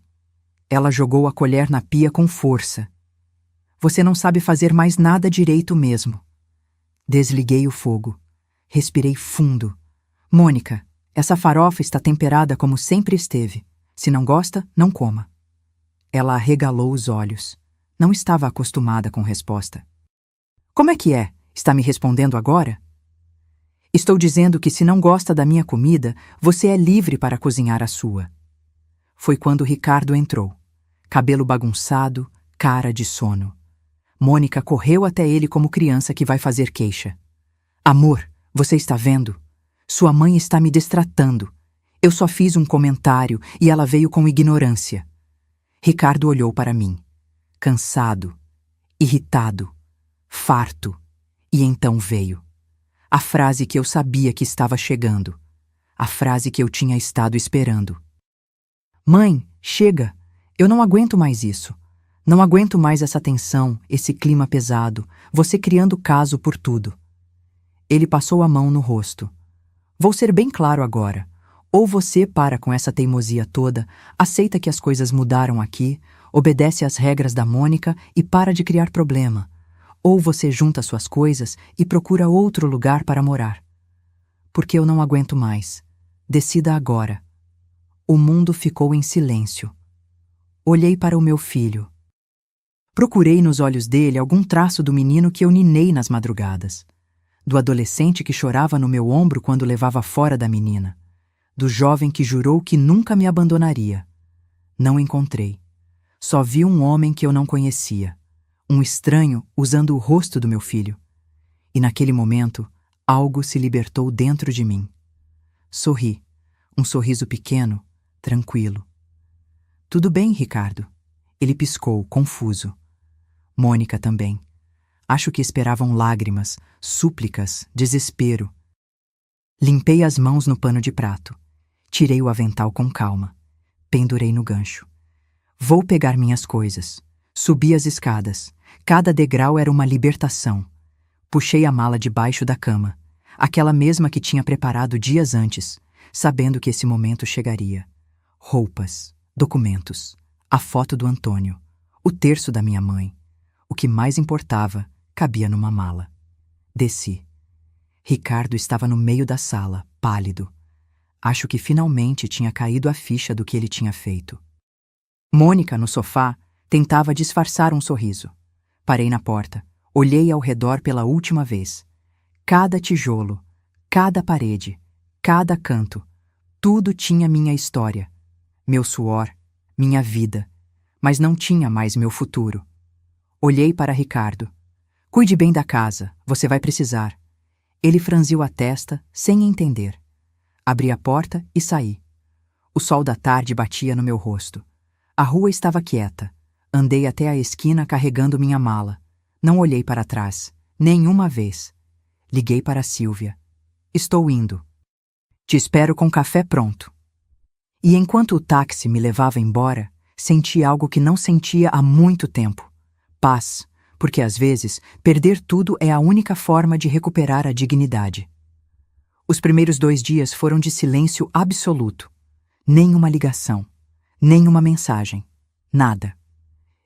Ela jogou a colher na pia com força. Você não sabe fazer mais nada direito mesmo. Desliguei o fogo. Respirei fundo. Mônica, essa farofa está temperada como sempre esteve. Se não gosta, não coma. Ela arregalou os olhos. Não estava acostumada com resposta. Como é que é? Está me respondendo agora? Estou dizendo que se não gosta da minha comida, você é livre para cozinhar a sua. Foi quando Ricardo entrou. Cabelo bagunçado, cara de sono. Mônica correu até ele como criança que vai fazer queixa. Amor, você está vendo? Sua mãe está me destratando. Eu só fiz um comentário e ela veio com ignorância. Ricardo olhou para mim. Cansado, irritado, farto. E então veio. A frase que eu sabia que estava chegando. A frase que eu tinha estado esperando. Mãe, chega. Eu não aguento mais isso. Não aguento mais essa tensão, esse clima pesado, você criando caso por tudo. Ele passou a mão no rosto. Vou ser bem claro agora. Ou você para com essa teimosia toda, aceita que as coisas mudaram aqui, obedece às regras da Mônica e para de criar problema. Ou você junta suas coisas e procura outro lugar para morar. Porque eu não aguento mais. Decida agora. O mundo ficou em silêncio. Olhei para o meu filho. Procurei nos olhos dele algum traço do menino que eu ninei nas madrugadas. Do adolescente que chorava no meu ombro quando levava fora da menina. Do jovem que jurou que nunca me abandonaria. Não encontrei. Só vi um homem que eu não conhecia. Um estranho usando o rosto do meu filho. E naquele momento, algo se libertou dentro de mim. Sorri. Um sorriso pequeno, tranquilo. Tudo bem, Ricardo? Ele piscou, confuso. Mônica também. Acho que esperavam lágrimas, súplicas, desespero. Limpei as mãos no pano de prato. Tirei o avental com calma. Pendurei no gancho. Vou pegar minhas coisas. Subi as escadas. Cada degrau era uma libertação. Puxei a mala debaixo da cama. Aquela mesma que tinha preparado dias antes, sabendo que esse momento chegaria. Roupas, documentos, a foto do Antônio, o terço da minha mãe. O que mais importava cabia numa mala. Desci. Ricardo estava no meio da sala, pálido. Acho que finalmente tinha caído a ficha do que ele tinha feito. Mônica, no sofá, tentava disfarçar um sorriso. Parei na porta, olhei ao redor pela última vez. Cada tijolo, cada parede, cada canto, tudo tinha minha história, meu suor, minha vida, mas não tinha mais meu futuro. Olhei para Ricardo. Cuide bem da casa, você vai precisar. Ele franziu a testa, sem entender. Abri a porta e saí. O sol da tarde batia no meu rosto. A rua estava quieta. Andei até a esquina carregando minha mala. Não olhei para trás, nenhuma vez. Liguei para Sílvia. Estou indo. Te espero com café pronto. E enquanto o táxi me levava embora, senti algo que não sentia há muito tempo. Paz, porque às vezes perder tudo é a única forma de recuperar a dignidade. Os primeiros 2 dias foram de silêncio absoluto. Nenhuma ligação, nenhuma mensagem, nada.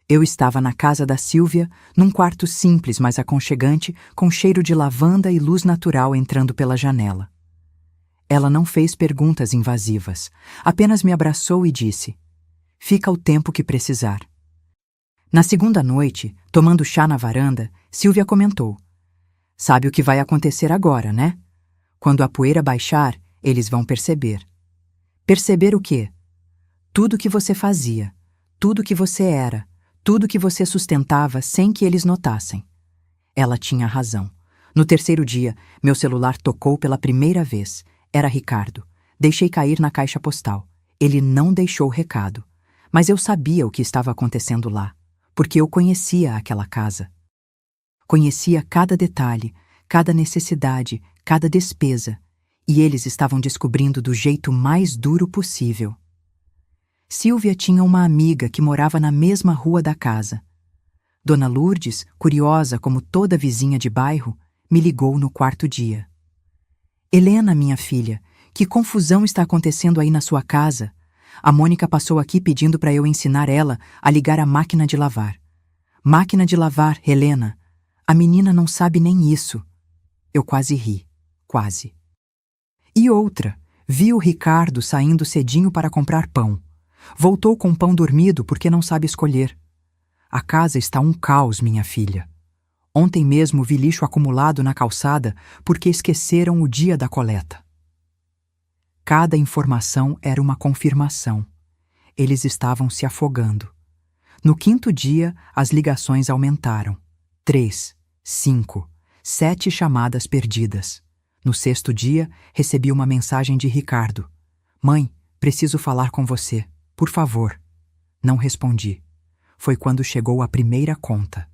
Eu estava na casa da Sílvia, num quarto simples, mas aconchegante, com cheiro de lavanda e luz natural entrando pela janela. Ela não fez perguntas invasivas, apenas me abraçou e disse: "Fica o tempo que precisar." Na segunda noite, tomando chá na varanda, Sílvia comentou: "Sabe o que vai acontecer agora, né? Quando a poeira baixar, eles vão perceber." Perceber o quê? Tudo que você fazia, tudo que você era, tudo que você sustentava sem que eles notassem. Ela tinha razão. No terceiro dia, meu celular tocou pela primeira vez. Era Ricardo. Deixei cair na caixa postal. Ele não deixou recado. Mas eu sabia o que estava acontecendo lá, porque eu conhecia aquela casa. Conhecia cada detalhe, cada necessidade, cada despesa, e eles estavam descobrindo do jeito mais duro possível. Sílvia tinha uma amiga que morava na mesma rua da casa. Dona Lourdes, curiosa como toda vizinha de bairro, me ligou no quarto dia. Helena, minha filha, que confusão está acontecendo aí na sua casa? A Mônica passou aqui pedindo para eu ensinar ela a ligar a máquina de lavar. Máquina de lavar, Helena. A menina não sabe nem isso. Eu quase ri. Quase. E outra, vi o Ricardo saindo cedinho para comprar pão. Voltou com pão dormido porque não sabe escolher. A casa está um caos, minha filha. Ontem mesmo vi lixo acumulado na calçada porque esqueceram o dia da coleta. Cada informação era uma confirmação. Eles estavam se afogando. No quinto dia, as ligações aumentaram. 3, 5, 7 chamadas perdidas. No sexto dia, recebi uma mensagem de Ricardo. Mãe, preciso falar com você. Por favor. Não respondi. Foi quando chegou a primeira conta.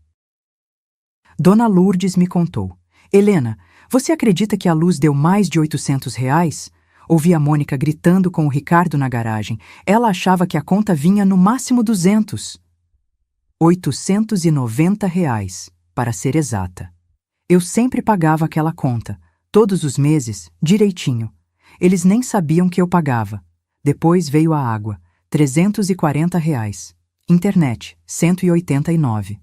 Dona Lourdes me contou. Helena, você acredita que a luz deu mais de R$ 800? Ouvi a Mônica gritando com o Ricardo na garagem. Ela achava que a conta vinha no máximo 200. R$ 890, para ser exata. Eu sempre pagava aquela conta, todos os meses, direitinho. Eles nem sabiam que eu pagava. Depois veio a água, R$ 340. Internet, 189.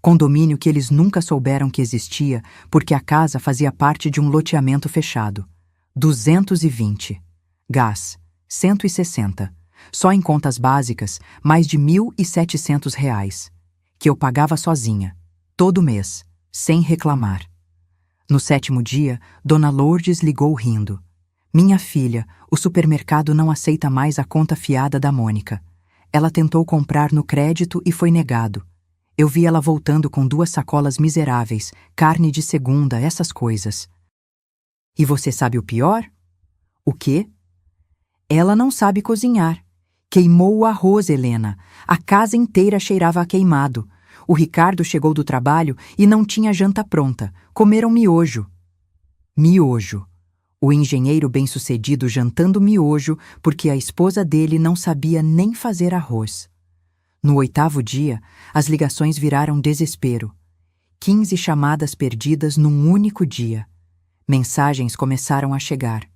Condomínio que eles nunca souberam que existia porque a casa fazia parte de um loteamento fechado. 220. Gás, 160. Só em contas básicas, mais de R$ 1.700, que eu pagava sozinha, todo mês, sem reclamar. No sétimo dia, Dona Lourdes ligou rindo. Minha filha, o supermercado não aceita mais a conta fiada da Mônica. Ela tentou comprar no crédito e foi negado. Eu vi ela voltando com 2 sacolas miseráveis, carne de segunda, essas coisas. E você sabe o pior? O quê? Ela não sabe cozinhar. Queimou o arroz, Helena. A casa inteira cheirava a queimado. O Ricardo chegou do trabalho e não tinha janta pronta. Comeram miojo. Miojo. O engenheiro bem-sucedido jantando miojo porque a esposa dele não sabia nem fazer arroz. No 8º dia, as ligações viraram desespero. 15 chamadas perdidas num único dia. Mensagens começaram a chegar.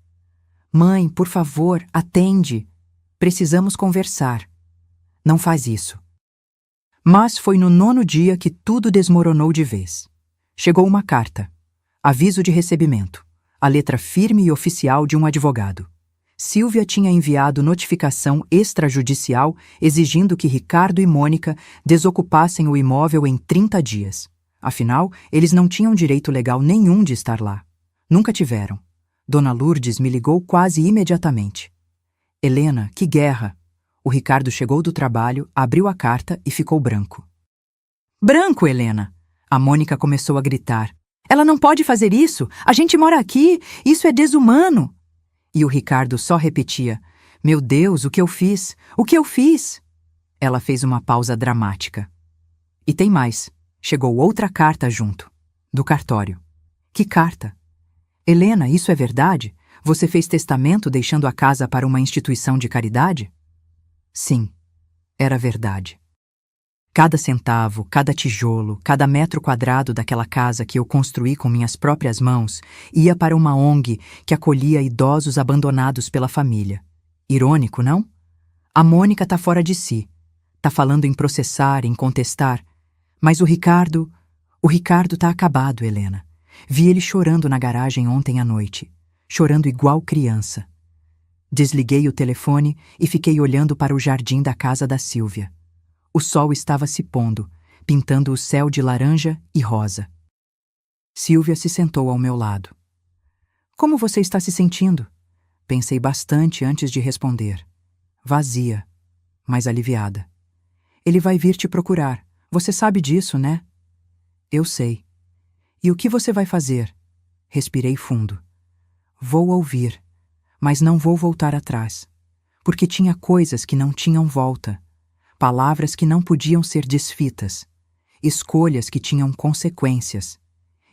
Mãe, por favor, atende. Precisamos conversar. Não faz isso. Mas foi no 9º dia que tudo desmoronou de vez. Chegou uma carta. Aviso de recebimento. A letra firme e oficial de um advogado. Sílvia tinha enviado notificação extrajudicial exigindo que Ricardo e Mônica desocupassem o imóvel em 30 dias. Afinal, eles não tinham direito legal nenhum de estar lá. Nunca tiveram. Dona Lourdes me ligou quase imediatamente. Helena, que guerra! O Ricardo chegou do trabalho, abriu a carta e ficou branco. Branco, Helena! A Mônica começou a gritar. Ela não pode fazer isso! A gente mora aqui! Isso é desumano! E o Ricardo só repetia. Meu Deus, o que eu fiz? O que eu fiz? Ela fez uma pausa dramática. E tem mais. Chegou outra carta junto. Do cartório. Que carta? Helena, isso é verdade? Você fez testamento deixando a casa para uma instituição de caridade? Sim, era verdade. Cada centavo, cada tijolo, cada metro quadrado daquela casa que eu construí com minhas próprias mãos ia para uma ONG que acolhia idosos abandonados pela família. Irônico, não? A Mônica tá fora de si. Tá falando em processar, em contestar. Mas o Ricardo tá acabado, Helena. Vi ele chorando na garagem ontem à noite. Chorando igual criança. Desliguei o telefone e fiquei olhando para o jardim da casa da Sílvia. O sol estava se pondo, pintando o céu de laranja e rosa. Sílvia se sentou ao meu lado. Como você está se sentindo? Pensei bastante antes de responder. Vazia, mas aliviada. Ele vai vir te procurar. Você sabe disso, né? Eu sei. E o que você vai fazer? Respirei fundo. Vou ouvir, mas não vou voltar atrás. Porque tinha coisas que não tinham volta. Palavras que não podiam ser desfitas. Escolhas que tinham consequências.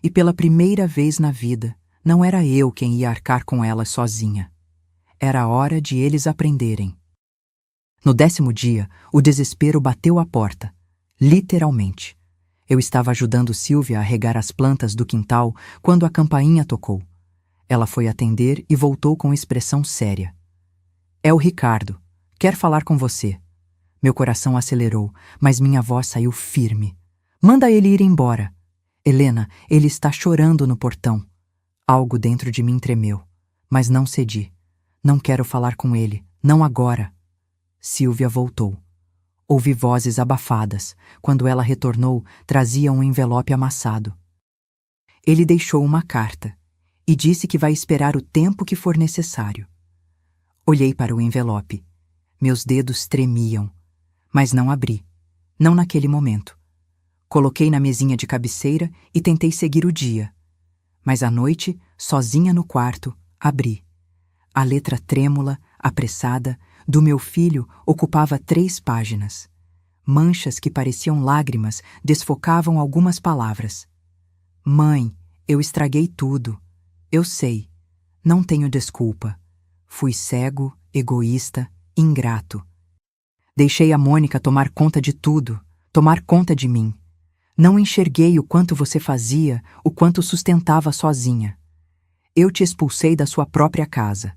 E pela primeira vez na vida, Não era eu quem ia arcar com elas sozinha. Era a hora de eles aprenderem. No 10º dia, o desespero bateu à porta. Literalmente. Eu estava ajudando Silvia a regar as plantas do quintal quando a campainha tocou. Ela foi atender e voltou com expressão séria. É o Ricardo. Quer falar com você. Meu coração acelerou, mas minha voz saiu firme. Manda ele ir embora. Helena, ele está chorando no portão. Algo dentro de mim tremeu, mas não cedi. Não quero falar com ele, não agora. Silvia voltou. Ouvi vozes abafadas. Quando ela retornou, trazia um envelope amassado. Ele deixou uma carta e disse que vai esperar o tempo que for necessário. Olhei para o envelope. Meus dedos tremiam, mas não abri. Não naquele momento. Coloquei na mesinha de cabeceira e tentei seguir o dia. Mas à noite, sozinha no quarto, abri. A letra trêmula, apressada, do meu filho ocupava 3 páginas. Manchas que pareciam lágrimas desfocavam algumas palavras. Mãe, eu estraguei tudo. Eu sei. Não tenho desculpa. Fui cego, egoísta, ingrato. Deixei a Mônica tomar conta de tudo, tomar conta de mim. Não enxerguei o quanto você fazia, o quanto sustentava sozinha. Eu te expulsei da sua própria casa,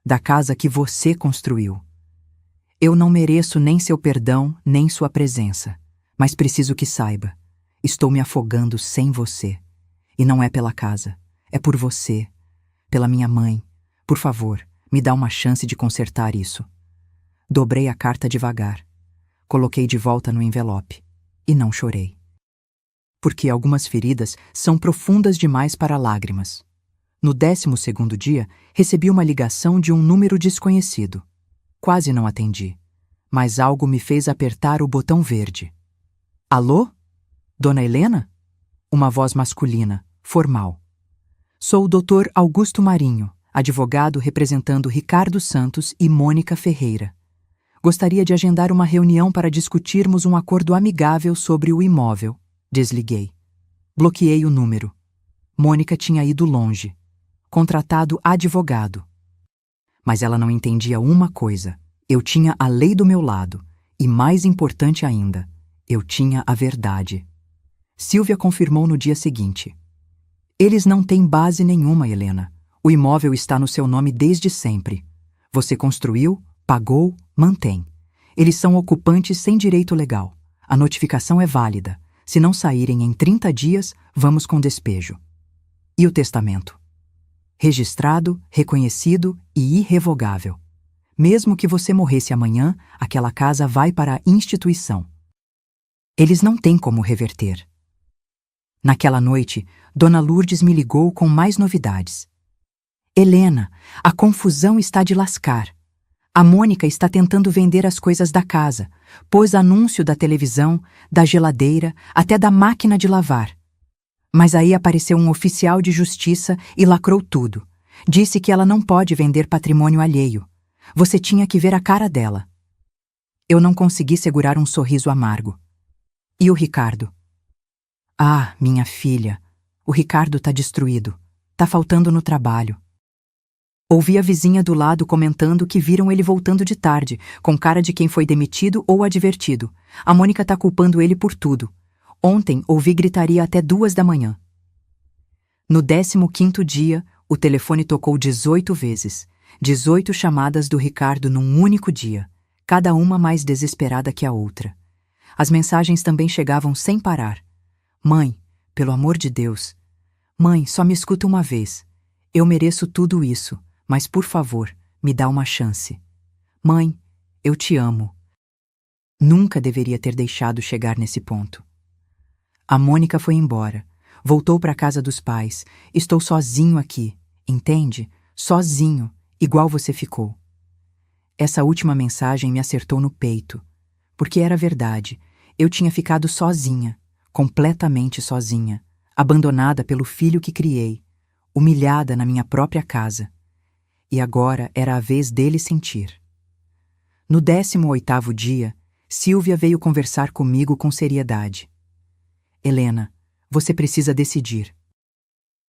da casa que você construiu. Eu não mereço nem seu perdão, nem sua presença, mas preciso que saiba. Estou me afogando sem você. E não é pela casa, é por você, pela minha mãe. Por favor, me dá uma chance de consertar isso. Dobrei a carta devagar. Coloquei de volta no envelope. E não chorei. Porque algumas feridas são profundas demais para lágrimas. No 12º dia, recebi uma ligação de um número desconhecido. Quase não atendi, mas algo me fez apertar o botão verde. Alô? Dona Helena? Uma voz masculina, formal. Sou o Dr. Augusto Marinho, advogado representando Ricardo Santos e Mônica Ferreira. Gostaria de agendar uma reunião para discutirmos um acordo amigável sobre o imóvel. Desliguei. Bloqueei o número. Mônica tinha ido longe. Contratado advogado. Mas ela não entendia uma coisa. Eu tinha a lei do meu lado. E mais importante ainda, eu tinha a verdade. Silvia confirmou no dia seguinte. Eles não têm base nenhuma, Helena. O imóvel está no seu nome desde sempre. Você construiu, pagou, mantém. Eles são ocupantes sem direito legal. A notificação é válida. Se não saírem em 30 dias, vamos com despejo. E o testamento? Registrado, reconhecido e irrevogável. Mesmo que você morresse amanhã, aquela casa vai para a instituição. Eles não têm como reverter. Naquela noite, Dona Lourdes me ligou com mais novidades. Helena, a confusão está de lascar. A Mônica está tentando vender as coisas da casa. Pôs anúncio da televisão, da geladeira, até da máquina de lavar. Mas aí apareceu um oficial de justiça e lacrou tudo. Disse que ela não pode vender patrimônio alheio. Você tinha que ver a cara dela. Eu não consegui segurar um sorriso amargo. E o Ricardo? Ah, minha filha, o Ricardo tá destruído. Tá faltando no trabalho. Ouvi a vizinha do lado comentando que viram ele voltando de tarde, com cara de quem foi demitido ou advertido. A Mônica tá culpando ele por tudo. Ontem ouvi gritaria até 2 da manhã. No 15º dia, o telefone tocou 18 vezes. 18 chamadas do Ricardo num único dia, cada uma mais desesperada que a outra. As mensagens também chegavam sem parar. Mãe, pelo amor de Deus. Mãe, só me escuta uma vez. Eu mereço tudo isso, mas por favor, me dá uma chance. Mãe, eu te amo. Nunca deveria ter deixado chegar nesse ponto. A Mônica foi embora. Voltou para a casa dos pais. Estou sozinho aqui, entende? Sozinho, igual você ficou. Essa última mensagem me acertou no peito. Porque era verdade. Eu tinha ficado sozinha, completamente sozinha, abandonada pelo filho que criei, humilhada na minha própria casa. E agora era a vez dele sentir. No 18º dia, Silvia veio conversar comigo com seriedade. Helena, você precisa decidir.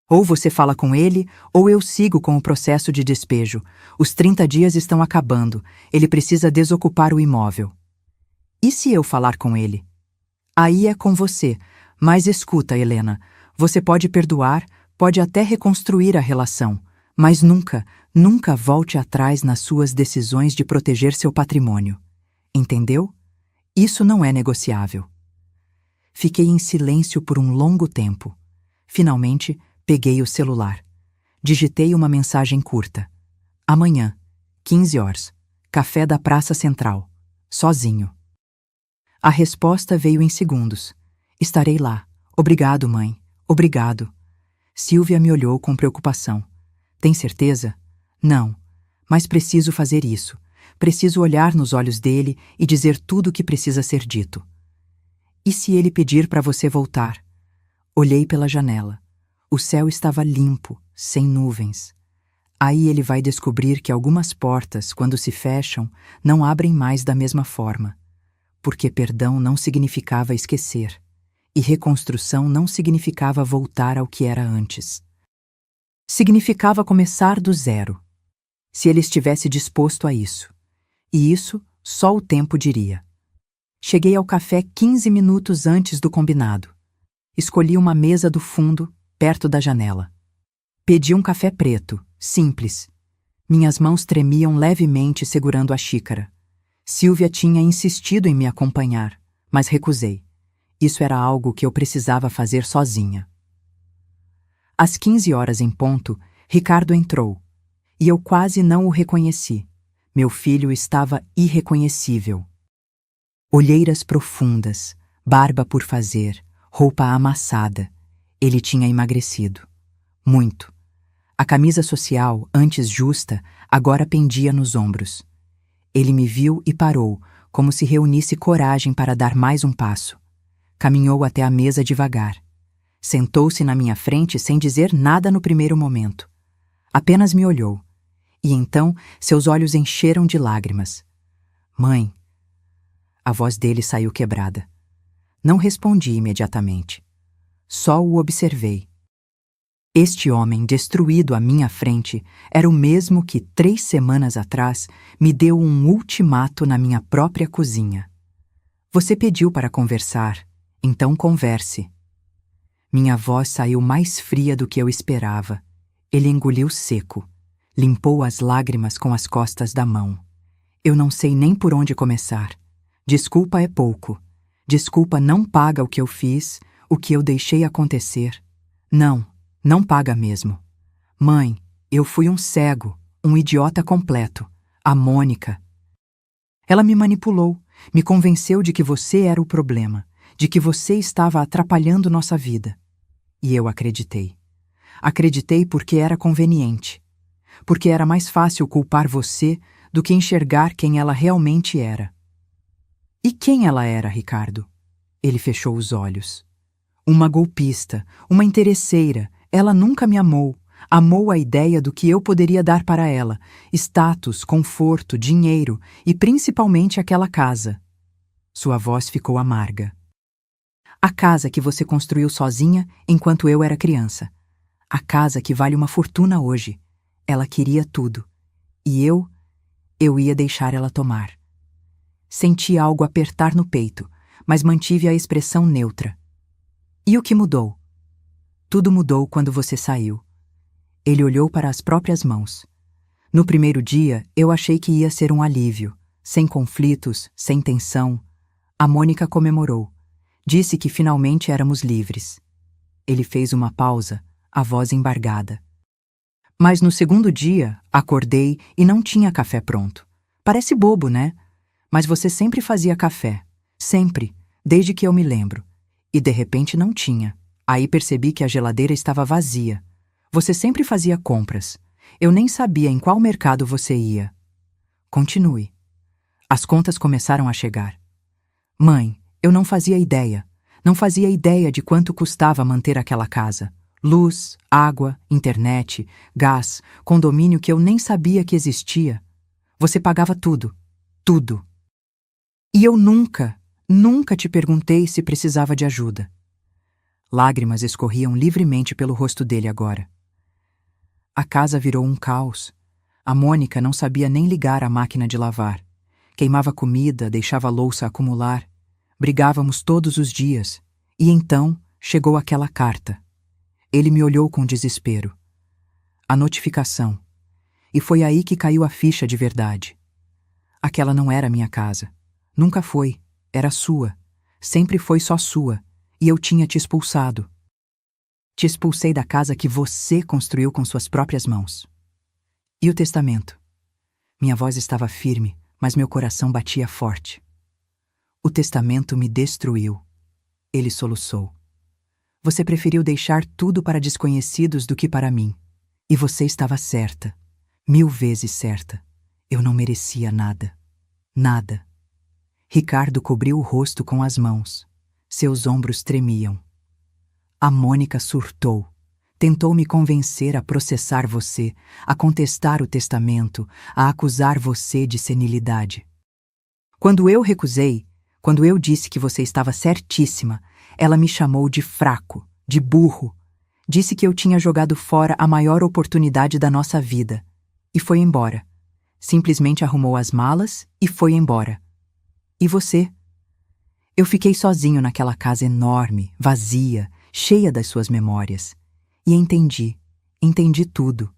Ou você fala com ele, ou eu sigo com o processo de despejo. Os 30 dias estão acabando. Ele precisa desocupar o imóvel. E se eu falar com ele? Aí é com você. Mas escuta, Helena, você pode perdoar, pode até reconstruir a relação, mas nunca, nunca volte atrás nas suas decisões de proteger seu patrimônio. Entendeu? Isso não é negociável. Fiquei em silêncio por um longo tempo. Finalmente, peguei o celular. Digitei uma mensagem curta. Amanhã, 15 horas. Café da Praça Central. Sozinho. A resposta veio em segundos. Estarei lá. Obrigado, mãe. Obrigado. Silvia me olhou com preocupação. Tem certeza? Não. Mas preciso fazer isso. Preciso olhar nos olhos dele e dizer tudo o que precisa ser dito. E se ele pedir para você voltar? Olhei pela janela. O céu estava limpo, sem nuvens. Aí ele vai descobrir que algumas portas, quando se fecham, não abrem mais da mesma forma. Porque perdão não significava esquecer. E reconstrução não significava voltar ao que era antes. Significava começar do zero. Se ele estivesse disposto a isso. E isso só o tempo diria. Cheguei ao café 15 minutos antes do combinado. Escolhi uma mesa do fundo, perto da janela. Pedi um café preto, simples. Minhas mãos tremiam levemente segurando a xícara. Silvia tinha insistido em me acompanhar, mas recusei. Isso era algo que eu precisava fazer sozinha. Às 15 horas em ponto, Ricardo entrou. E eu quase não o reconheci. Meu filho estava irreconhecível. Olheiras profundas, barba por fazer, roupa amassada. Ele tinha emagrecido. Muito. A camisa social, antes justa, agora pendia nos ombros. Ele me viu e parou, como se reunisse coragem para dar mais um passo. Caminhou até a mesa devagar. Sentou-se na minha frente sem dizer nada no primeiro momento. Apenas me olhou. E então seus olhos encheram de lágrimas. Mãe. A voz dele saiu quebrada. Não respondi imediatamente. Só o observei. Este homem destruído à minha frente era o mesmo que 3 semanas atrás me deu um ultimato na minha própria cozinha. Você pediu para conversar, então converse. Minha voz saiu mais fria do que eu esperava. Ele engoliu seco. Limpou as lágrimas com as costas da mão. Eu não sei nem por onde começar. Desculpa é pouco. Desculpa não paga o que eu fiz, o que eu deixei acontecer. Não, não paga mesmo. Mãe, eu fui um cego, um idiota completo. A Mônica. Ela me manipulou, me convenceu de que você era o problema, de que você estava atrapalhando nossa vida. E eu acreditei. Acreditei porque era conveniente. Porque era mais fácil culpar você do que enxergar quem ela realmente era. E quem ela era, Ricardo? Ele fechou os olhos. Uma golpista, uma interesseira. Ela nunca me amou. Amou a ideia do que eu poderia dar para ela: status, conforto, dinheiro e principalmente aquela casa. Sua voz ficou amarga. A casa que você construiu sozinha enquanto eu era criança. A casa que vale uma fortuna hoje. Ela queria tudo. E eu ia deixar ela tomar. Senti algo apertar no peito, mas mantive a expressão neutra. E o que mudou? Tudo mudou quando você saiu. Ele olhou para as próprias mãos. No primeiro dia, eu achei que ia ser um alívio, sem conflitos, sem tensão. A Mônica comemorou. Disse que finalmente éramos livres. Ele fez uma pausa, a voz embargada. Mas no segundo dia, acordei e não tinha café pronto. Parece bobo, né? Mas você sempre fazia café. Sempre, desde que eu me lembro. E de repente não tinha. Aí percebi que a geladeira estava vazia. Você sempre fazia compras. Eu nem sabia em qual mercado você ia. Continue. As contas começaram a chegar. Mãe, eu não fazia ideia. Não fazia ideia de quanto custava manter aquela casa. Luz, água, internet, gás, condomínio que eu nem sabia que existia. Você pagava tudo. Tudo. E eu nunca te perguntei se precisava de ajuda. Lágrimas escorriam livremente pelo rosto dele agora. A casa virou um caos. A Mônica não sabia nem ligar a máquina de lavar. Queimava comida, deixava a louça acumular. Brigávamos todos os dias. E então chegou aquela carta. Ele me olhou com desespero. A notificação. E foi aí que caiu a ficha de verdade. Aquela não era minha casa. Nunca foi. Era sua. Sempre foi só sua. E eu tinha te expulsado. Te expulsei da casa que você construiu com suas próprias mãos. E o testamento? Minha voz estava firme, mas meu coração batia forte. O testamento me destruiu. Ele soluçou. Você preferiu deixar tudo para desconhecidos do que para mim. E você estava certa. 1000 vezes certa. Eu não merecia nada. Nada. Ricardo cobriu o rosto com as mãos. Seus ombros tremiam. A Mônica surtou. Tentou me convencer a processar você, a contestar o testamento, a acusar você de senilidade. Quando eu recusei, quando eu disse que você estava certíssima, ela me chamou de fraco, de burro. Disse que eu tinha jogado fora a maior oportunidade da nossa vida. E foi embora. Simplesmente arrumou as malas e foi embora. E você? Eu fiquei sozinho naquela casa enorme, vazia, cheia das suas memórias. E entendi tudo.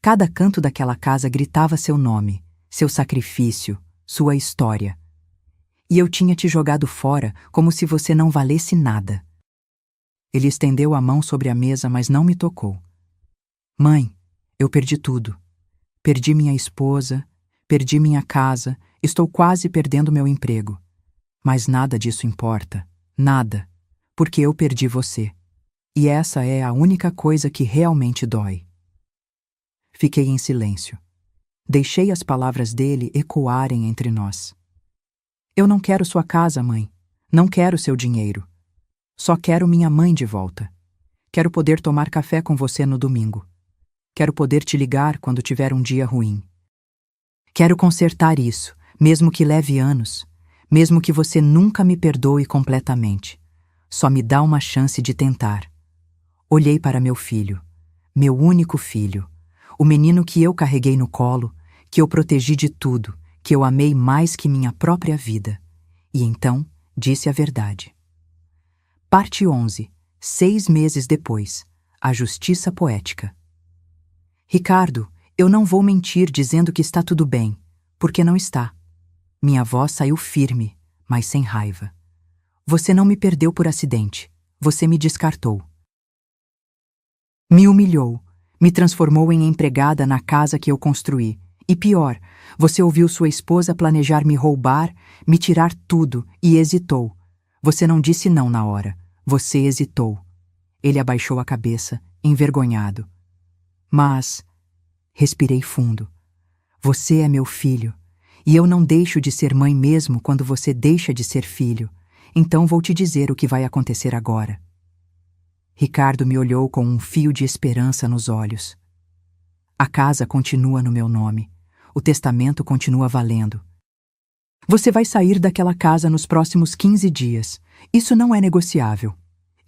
Cada canto daquela casa gritava seu nome, seu sacrifício, sua história. E eu tinha te jogado fora como se você não valesse nada. Ele estendeu a mão sobre a mesa, mas não me tocou. Mãe, eu perdi tudo. Perdi minha esposa, perdi minha casa, estou quase perdendo meu emprego. Mas nada disso importa, nada, porque eu perdi você. E essa é a única coisa que realmente dói. Fiquei em silêncio. Deixei as palavras dele ecoarem entre nós. Eu não quero sua casa, mãe. Não quero seu dinheiro. Só quero minha mãe de volta. Quero poder tomar café com você no domingo. Quero poder te ligar quando tiver um dia ruim. Quero consertar isso, mesmo que leve anos. Mesmo que você nunca me perdoe completamente. Só me dá uma chance de tentar. Olhei para meu filho, meu único filho, o menino que eu carreguei no colo, que eu protegi de tudo, que eu amei mais que minha própria vida. E então disse a verdade. Parte 11, 6 meses depois. A Justiça Poética. Ricardo, eu não vou mentir dizendo que está tudo bem, porque não está. Minha voz saiu firme, mas sem raiva. Você não me perdeu por acidente. Você me descartou. Me humilhou. Me transformou em empregada na casa que eu construí. E pior, você ouviu sua esposa planejar me roubar, me tirar tudo e hesitou. Você não disse não na hora. Você hesitou. Ele abaixou a cabeça, envergonhado. Mas... respirei fundo. Você é meu filho. E eu não deixo de ser mãe mesmo quando você deixa de ser filho. Então vou te dizer o que vai acontecer agora. Ricardo me olhou com um fio de esperança nos olhos. A casa continua no meu nome. O testamento continua valendo. Você vai sair daquela casa nos próximos 15 dias. Isso não é negociável.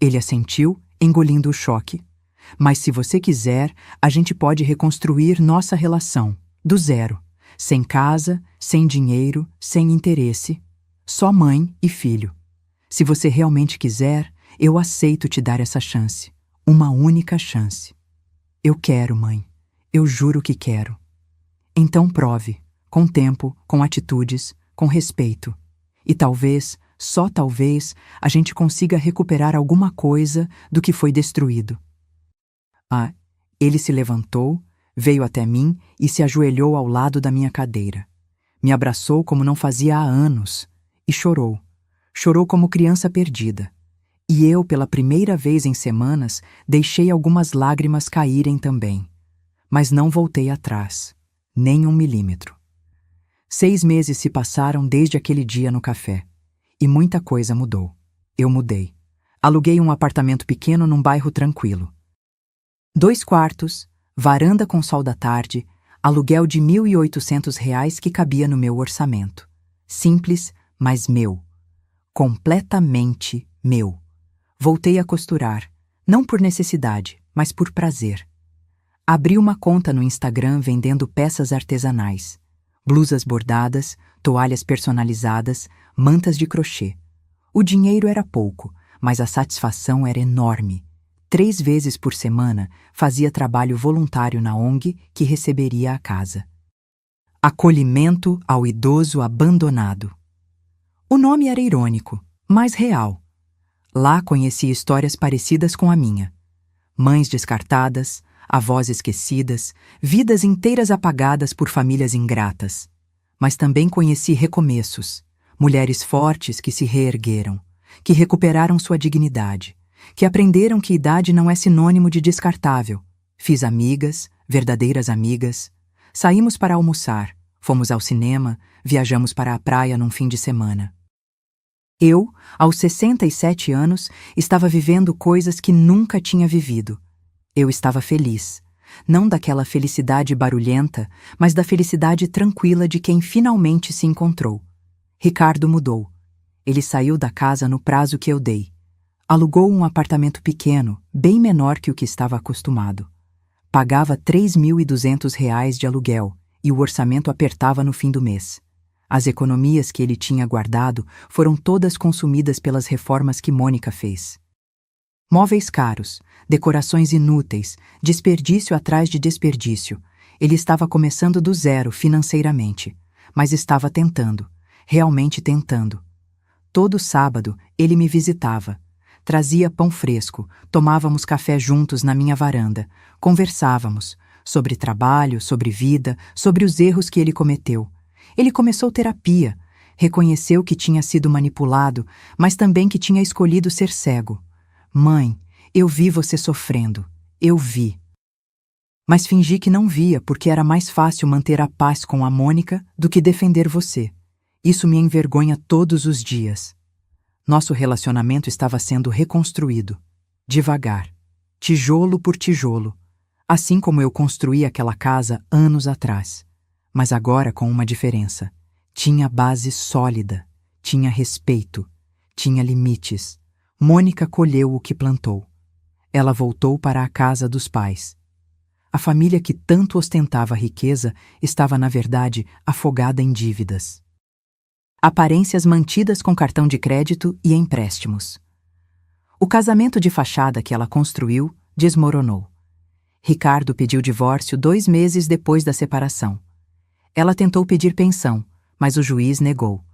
Ele assentiu, engolindo o choque. Mas se você quiser, a gente pode reconstruir nossa relação, do zero. Sem casa, sem dinheiro, sem interesse. Só mãe e filho. Se você realmente quiser, eu aceito te dar essa chance. Uma única chance. Eu quero, mãe. Eu juro que quero. Então prove, com tempo, com atitudes, com respeito. E talvez, só talvez, a gente consiga recuperar alguma coisa do que foi destruído. Ah, ele se levantou, veio até mim e se ajoelhou ao lado da minha cadeira. Me abraçou como não fazia há anos e chorou. Chorou como criança perdida. E eu, pela primeira vez em semanas, deixei algumas lágrimas caírem também. Mas não voltei atrás, nem 1 milímetro. 6 meses se passaram desde aquele dia no café. E muita coisa mudou. Eu mudei. Aluguei um apartamento pequeno num bairro tranquilo. 2 quartos, varanda com sol da tarde, aluguel de R$ 1.800 que cabia no meu orçamento. Simples, mas meu. Completamente meu. Voltei a costurar, não por necessidade, mas por prazer. Abri uma conta no Instagram vendendo peças artesanais, blusas bordadas, toalhas personalizadas, mantas de crochê. O dinheiro era pouco, mas a satisfação era enorme. 3 vezes por semana fazia trabalho voluntário na ONG que receberia a casa. Acolhimento ao idoso abandonado. O nome era irônico, mas real. Lá conheci histórias parecidas com a minha. Mães descartadas, avós esquecidas, vidas inteiras apagadas por famílias ingratas. Mas também conheci recomeços, mulheres fortes que se reergueram, que recuperaram sua dignidade, que aprenderam que idade não é sinônimo de descartável. Fiz amigas, verdadeiras amigas. Saímos para almoçar, fomos ao cinema, viajamos para a praia num fim de semana. Eu, aos 67 anos, estava vivendo coisas que nunca tinha vivido. Eu estava feliz. Não daquela felicidade barulhenta, mas da felicidade tranquila de quem finalmente se encontrou. Ricardo mudou. Ele saiu da casa no prazo que eu dei. Alugou um apartamento pequeno, bem menor que o que estava acostumado. Pagava R$3.200 de aluguel e o orçamento apertava no fim do mês. As economias que ele tinha guardado foram todas consumidas pelas reformas que Mônica fez. Móveis caros, decorações inúteis, desperdício atrás de desperdício. Ele estava começando do zero financeiramente, mas estava tentando, realmente tentando. Todo sábado ele me visitava. Trazia pão fresco, tomávamos café juntos na minha varanda, conversávamos sobre trabalho, sobre vida, sobre os erros que ele cometeu. Ele começou terapia, reconheceu que tinha sido manipulado, mas também que tinha escolhido ser cego. Mãe, eu vi você sofrendo, eu vi. Mas fingi que não via porque era mais fácil manter a paz com a Mônica do que defender você. Isso me envergonha todos os dias. Nosso relacionamento estava sendo reconstruído, devagar, tijolo por tijolo, assim como eu construí aquela casa anos atrás. Mas agora com uma diferença. Tinha base sólida, tinha respeito, tinha limites. Mônica colheu o que plantou. Ela voltou para a casa dos pais. A família que tanto ostentava riqueza estava, na verdade, afogada em dívidas. Aparências mantidas com cartão de crédito e empréstimos. O casamento de fachada que ela construiu desmoronou. Ricardo pediu divórcio 2 meses depois da separação. Ela tentou pedir pensão, mas o juiz negou.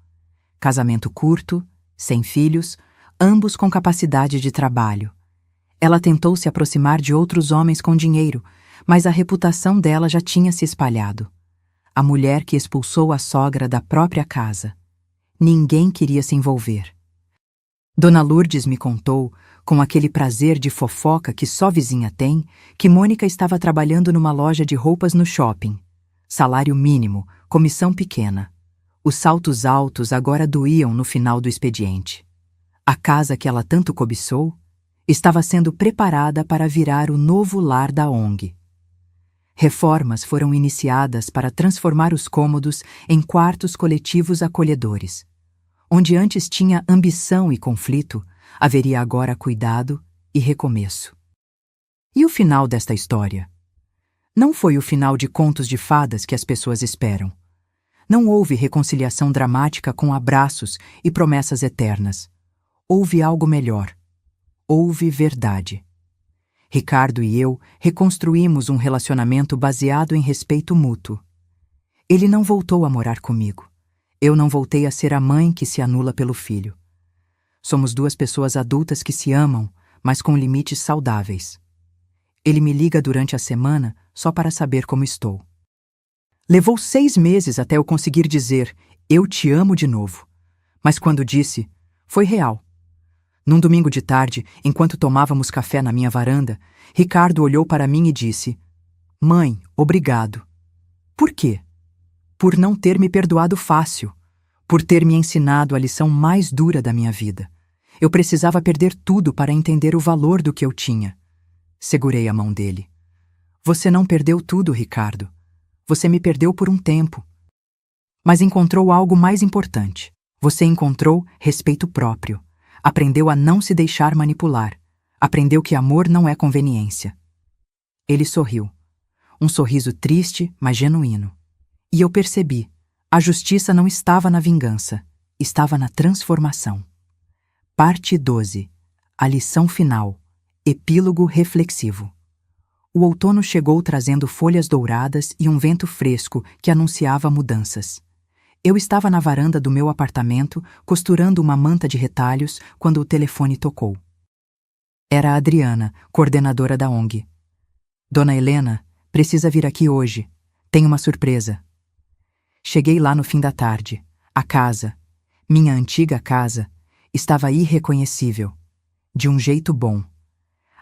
Casamento curto, sem filhos, ambos com capacidade de trabalho. Ela tentou se aproximar de outros homens com dinheiro, mas a reputação dela já tinha se espalhado. A mulher que expulsou a sogra da própria casa. Ninguém queria se envolver. Dona Lourdes me contou, com aquele prazer de fofoca que só vizinha tem, que Mônica estava trabalhando numa loja de roupas no shopping. Salário mínimo, comissão pequena. Os saltos altos agora doíam no final do expediente. A casa que ela tanto cobiçou estava sendo preparada para virar o novo lar da ONG. Reformas foram iniciadas para transformar os cômodos em quartos coletivos acolhedores. Onde antes tinha ambição e conflito, haveria agora cuidado e recomeço. E o final desta história? Não foi o final de contos de fadas que as pessoas esperam. Não houve reconciliação dramática com abraços e promessas eternas. Houve algo melhor. Houve verdade. Ricardo e eu reconstruímos um relacionamento baseado em respeito mútuo. Ele não voltou a morar comigo. Eu não voltei a ser a mãe que se anula pelo filho. Somos 2 pessoas adultas que se amam, mas com limites saudáveis. Ele me liga durante a semana só para saber como estou. Levou 6 meses até eu conseguir dizer, eu te amo de novo. Mas quando disse, foi real. Num domingo de tarde, enquanto tomávamos café na minha varanda, Ricardo olhou para mim e disse, mãe, obrigado. Por quê? Por não ter me perdoado fácil. Por ter me ensinado a lição mais dura da minha vida. Eu precisava perder tudo para entender o valor do que eu tinha. Segurei a mão dele. Você não perdeu tudo, Ricardo. Você me perdeu por um tempo. Mas encontrou algo mais importante. Você encontrou respeito próprio. Aprendeu a não se deixar manipular. Aprendeu que amor não é conveniência. Ele sorriu. Um sorriso triste, mas genuíno. E eu percebi. A justiça não estava na vingança. Estava na transformação. Parte 12. A lição final. Epílogo reflexivo. O outono chegou trazendo folhas douradas e um vento fresco que anunciava mudanças. Eu estava na varanda do meu apartamento, costurando uma manta de retalhos, quando o telefone tocou. Era a Adriana, coordenadora da ONG. Dona Helena, precisa vir aqui hoje. Tem uma surpresa. Cheguei lá no fim da tarde. A casa, minha antiga casa, estava irreconhecível. De um jeito bom.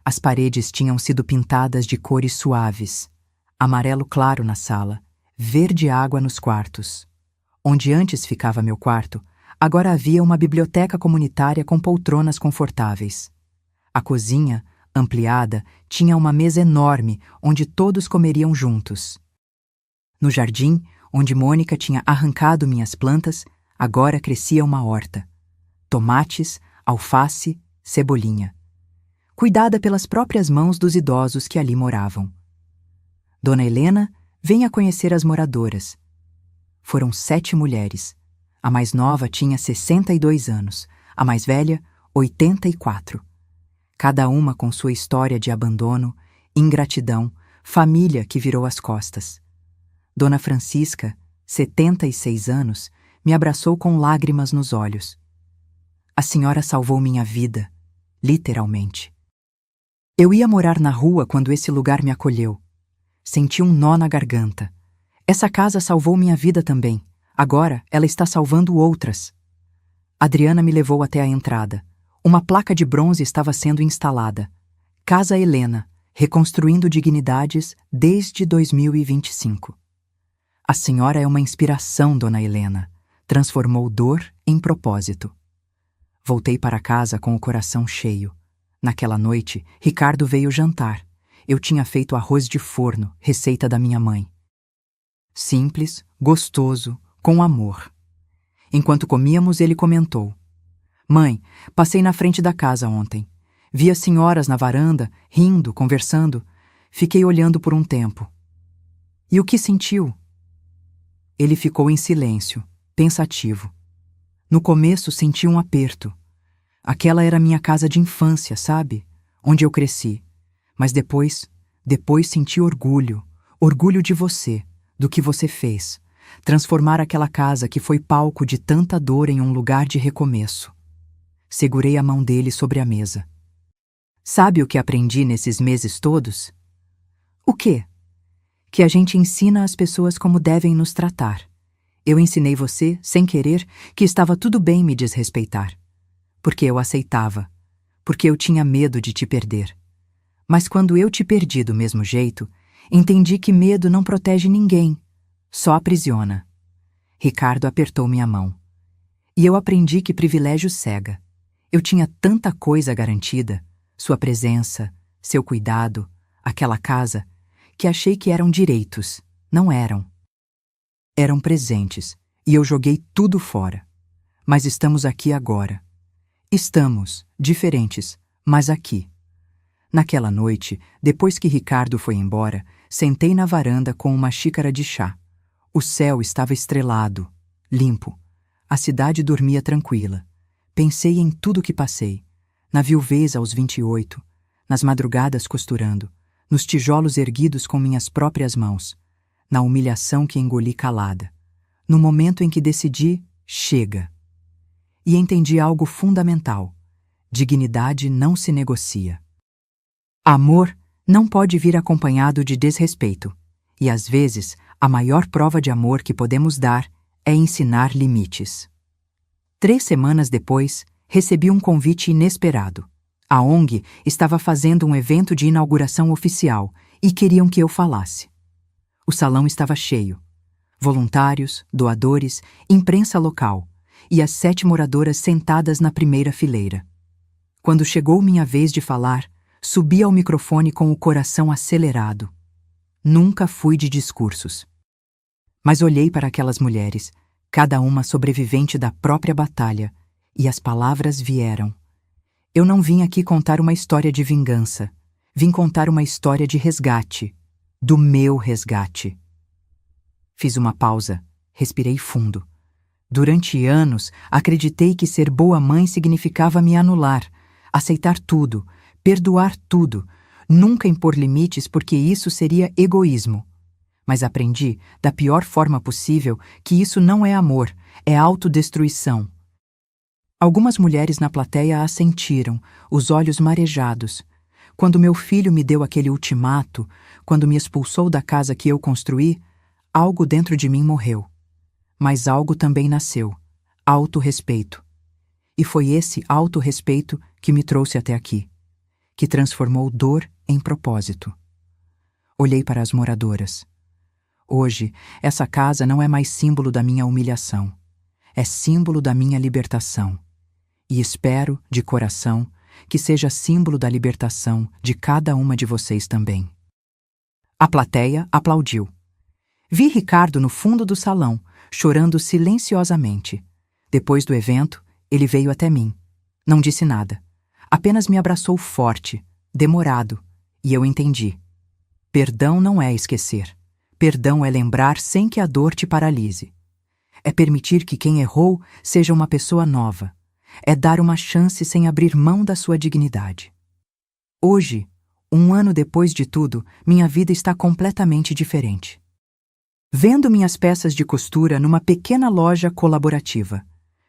As paredes tinham sido pintadas de cores suaves. Amarelo claro na sala, verde água nos quartos. Onde antes ficava meu quarto, agora havia uma biblioteca comunitária com poltronas confortáveis. A cozinha, ampliada, tinha uma mesa enorme onde todos comeriam juntos. No jardim, onde Mônica tinha arrancado minhas plantas, agora crescia uma horta. Tomates, alface, cebolinha. Cuidada pelas próprias mãos dos idosos que ali moravam. Dona Helena, venha conhecer as moradoras. Foram 7 mulheres. A mais nova tinha 62 anos, a mais velha, 84. Cada uma com sua história de abandono, ingratidão, família que virou as costas. Dona Francisca, 76 anos, me abraçou com lágrimas nos olhos. A senhora salvou minha vida, literalmente. Eu ia morar na rua quando esse lugar me acolheu. Senti um nó na garganta. Essa casa salvou minha vida também. Agora ela está salvando outras. Adriana me levou até a entrada. Uma placa de bronze estava sendo instalada. Casa Helena, reconstruindo dignidades desde 2025. A senhora é uma inspiração, Dona Helena. Transformou dor em propósito. Voltei para casa com o coração cheio. Naquela noite, Ricardo veio jantar. Eu tinha feito arroz de forno, receita da minha mãe. Simples, gostoso, com amor. Enquanto comíamos, ele comentou: Mãe, passei na frente da casa ontem. Vi as senhoras na varanda, rindo, conversando. Fiquei olhando por um tempo. E o que sentiu? Ele ficou em silêncio, pensativo. No começo senti um aperto. Aquela era minha casa de infância, sabe? Onde eu cresci. Mas depois senti orgulho. Orgulho de você, do que você fez. Transformar aquela casa que foi palco de tanta dor em um lugar de recomeço. Segurei a mão dele sobre a mesa. Sabe o que aprendi nesses meses todos? O quê? Que a gente ensina as pessoas como devem nos tratar. Eu ensinei você, sem querer, que estava tudo bem me desrespeitar. Porque eu aceitava. Porque eu tinha medo de te perder. Mas quando eu te perdi do mesmo jeito, entendi que medo não protege ninguém, só aprisiona. Ricardo apertou minha mão. E eu aprendi que privilégio cega. Eu tinha tanta coisa garantida, sua presença, seu cuidado, aquela casa, que achei que eram direitos. Não eram. Eram presentes, e eu joguei tudo fora. Mas estamos aqui agora. Estamos, diferentes, mas aqui. Naquela noite, depois que Ricardo foi embora, sentei na varanda com uma xícara de chá. O céu estava estrelado, limpo. A cidade dormia tranquila. Pensei em tudo que passei. Na viuvez aos 28, nas madrugadas costurando, nos tijolos erguidos com minhas próprias mãos, na humilhação que engoli calada, no momento em que decidi, chega. E entendi algo fundamental. Dignidade não se negocia. Amor não pode vir acompanhado de desrespeito. E às vezes, a maior prova de amor que podemos dar é ensinar limites. 3 semanas depois, recebi um convite inesperado. A ONG estava fazendo um evento de inauguração oficial e queriam que eu falasse. O salão estava cheio. Voluntários, doadores, imprensa local e as 7 moradoras sentadas na primeira fileira. Quando chegou minha vez de falar, subi ao microfone com o coração acelerado. Nunca fui de discursos. Mas olhei para aquelas mulheres, cada uma sobrevivente da própria batalha, e as palavras vieram, Eu não vim aqui contar uma história de vingança. Vim contar uma história de resgate. Do meu resgate. Fiz uma pausa. Respirei fundo. Durante anos, acreditei que ser boa mãe significava me anular, aceitar tudo, perdoar tudo, nunca impor limites porque isso seria egoísmo. Mas aprendi, da pior forma possível, que isso não é amor, é autodestruição. Algumas mulheres na plateia assentiram, os olhos marejados. Quando meu filho me deu aquele ultimato, quando me expulsou da casa que eu construí, algo dentro de mim morreu. Mas algo também nasceu, autorrespeito. E foi esse autorrespeito que me trouxe até aqui, que transformou dor em propósito. Olhei para as moradoras. Hoje, essa casa não é mais símbolo da minha humilhação. É símbolo da minha libertação. E espero, de coração, que seja símbolo da libertação de cada uma de vocês também. A plateia aplaudiu. Vi Ricardo no fundo do salão, chorando silenciosamente. Depois do evento, ele veio até mim. Não disse nada. Apenas me abraçou forte, demorado, e eu entendi. Perdão não é esquecer. Perdão é lembrar sem que a dor te paralise. É permitir que quem errou seja uma pessoa nova. É dar uma chance sem abrir mão da sua dignidade. Hoje, 1 ano depois de tudo, minha vida está completamente diferente. Vendo minhas peças de costura numa pequena loja colaborativa.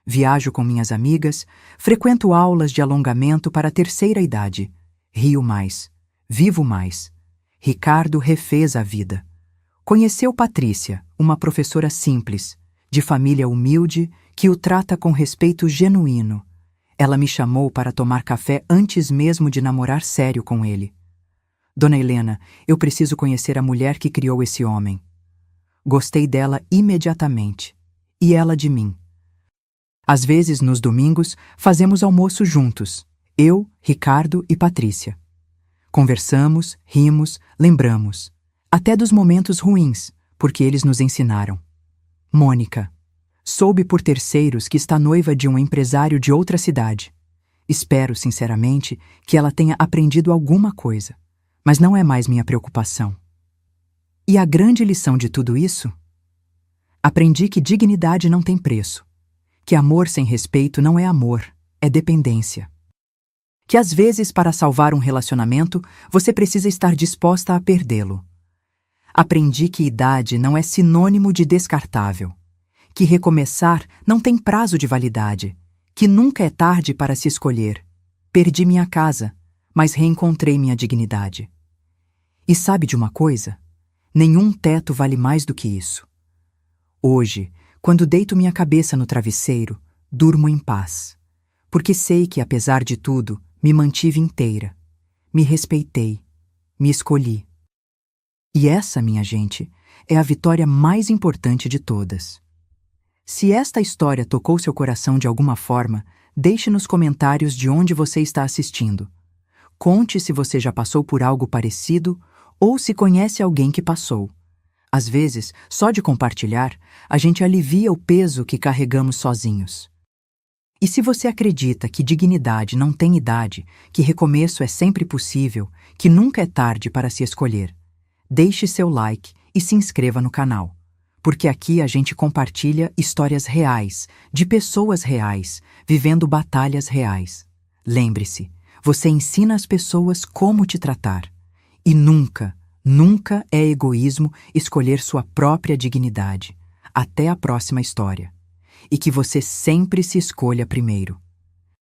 Viajo com minhas amigas, frequento aulas de alongamento para a terceira idade. Rio mais, vivo mais. Ricardo refez a vida. Conheceu Patrícia, uma professora simples, de família humilde, que o trata com respeito genuíno. Ela me chamou para tomar café antes mesmo de namorar sério com ele. Dona Helena, eu preciso conhecer a mulher que criou esse homem. Gostei dela imediatamente. E ela de mim. Às vezes, nos domingos, fazemos almoço juntos. Eu, Ricardo e Patrícia. Conversamos, rimos, lembramos. Até dos momentos ruins, porque eles nos ensinaram. Mônica. Soube por terceiros que está noiva de um empresário de outra cidade. Espero, sinceramente, que ela tenha aprendido alguma coisa. Mas não é mais minha preocupação. E a grande lição de tudo isso? Aprendi que dignidade não tem preço. Que amor sem respeito não é amor, é dependência. Que às vezes, para salvar um relacionamento, você precisa estar disposta a perdê-lo. Aprendi que idade não é sinônimo de descartável. Que recomeçar não tem prazo de validade. Que nunca é tarde para se escolher. Perdi minha casa, mas reencontrei minha dignidade. E sabe de uma coisa? Nenhum teto vale mais do que isso. Hoje, quando deito minha cabeça no travesseiro, durmo em paz. Porque sei que, apesar de tudo, me mantive inteira. Me respeitei. Me escolhi. E essa, minha gente, é a vitória mais importante de todas. Se esta história tocou seu coração de alguma forma, deixe nos comentários de onde você está assistindo. Conte se você já passou por algo parecido ou se conhece alguém que passou. Às vezes, só de compartilhar, a gente alivia o peso que carregamos sozinhos. E se você acredita que dignidade não tem idade, que recomeço é sempre possível, que nunca é tarde para se escolher, deixe seu like e se inscreva no canal. Porque aqui a gente compartilha histórias reais, de pessoas reais, vivendo batalhas reais. Lembre-se, você ensina às pessoas como te tratar. E nunca, nunca é egoísmo escolher sua própria dignidade. Até a próxima história. E que você sempre se escolha primeiro.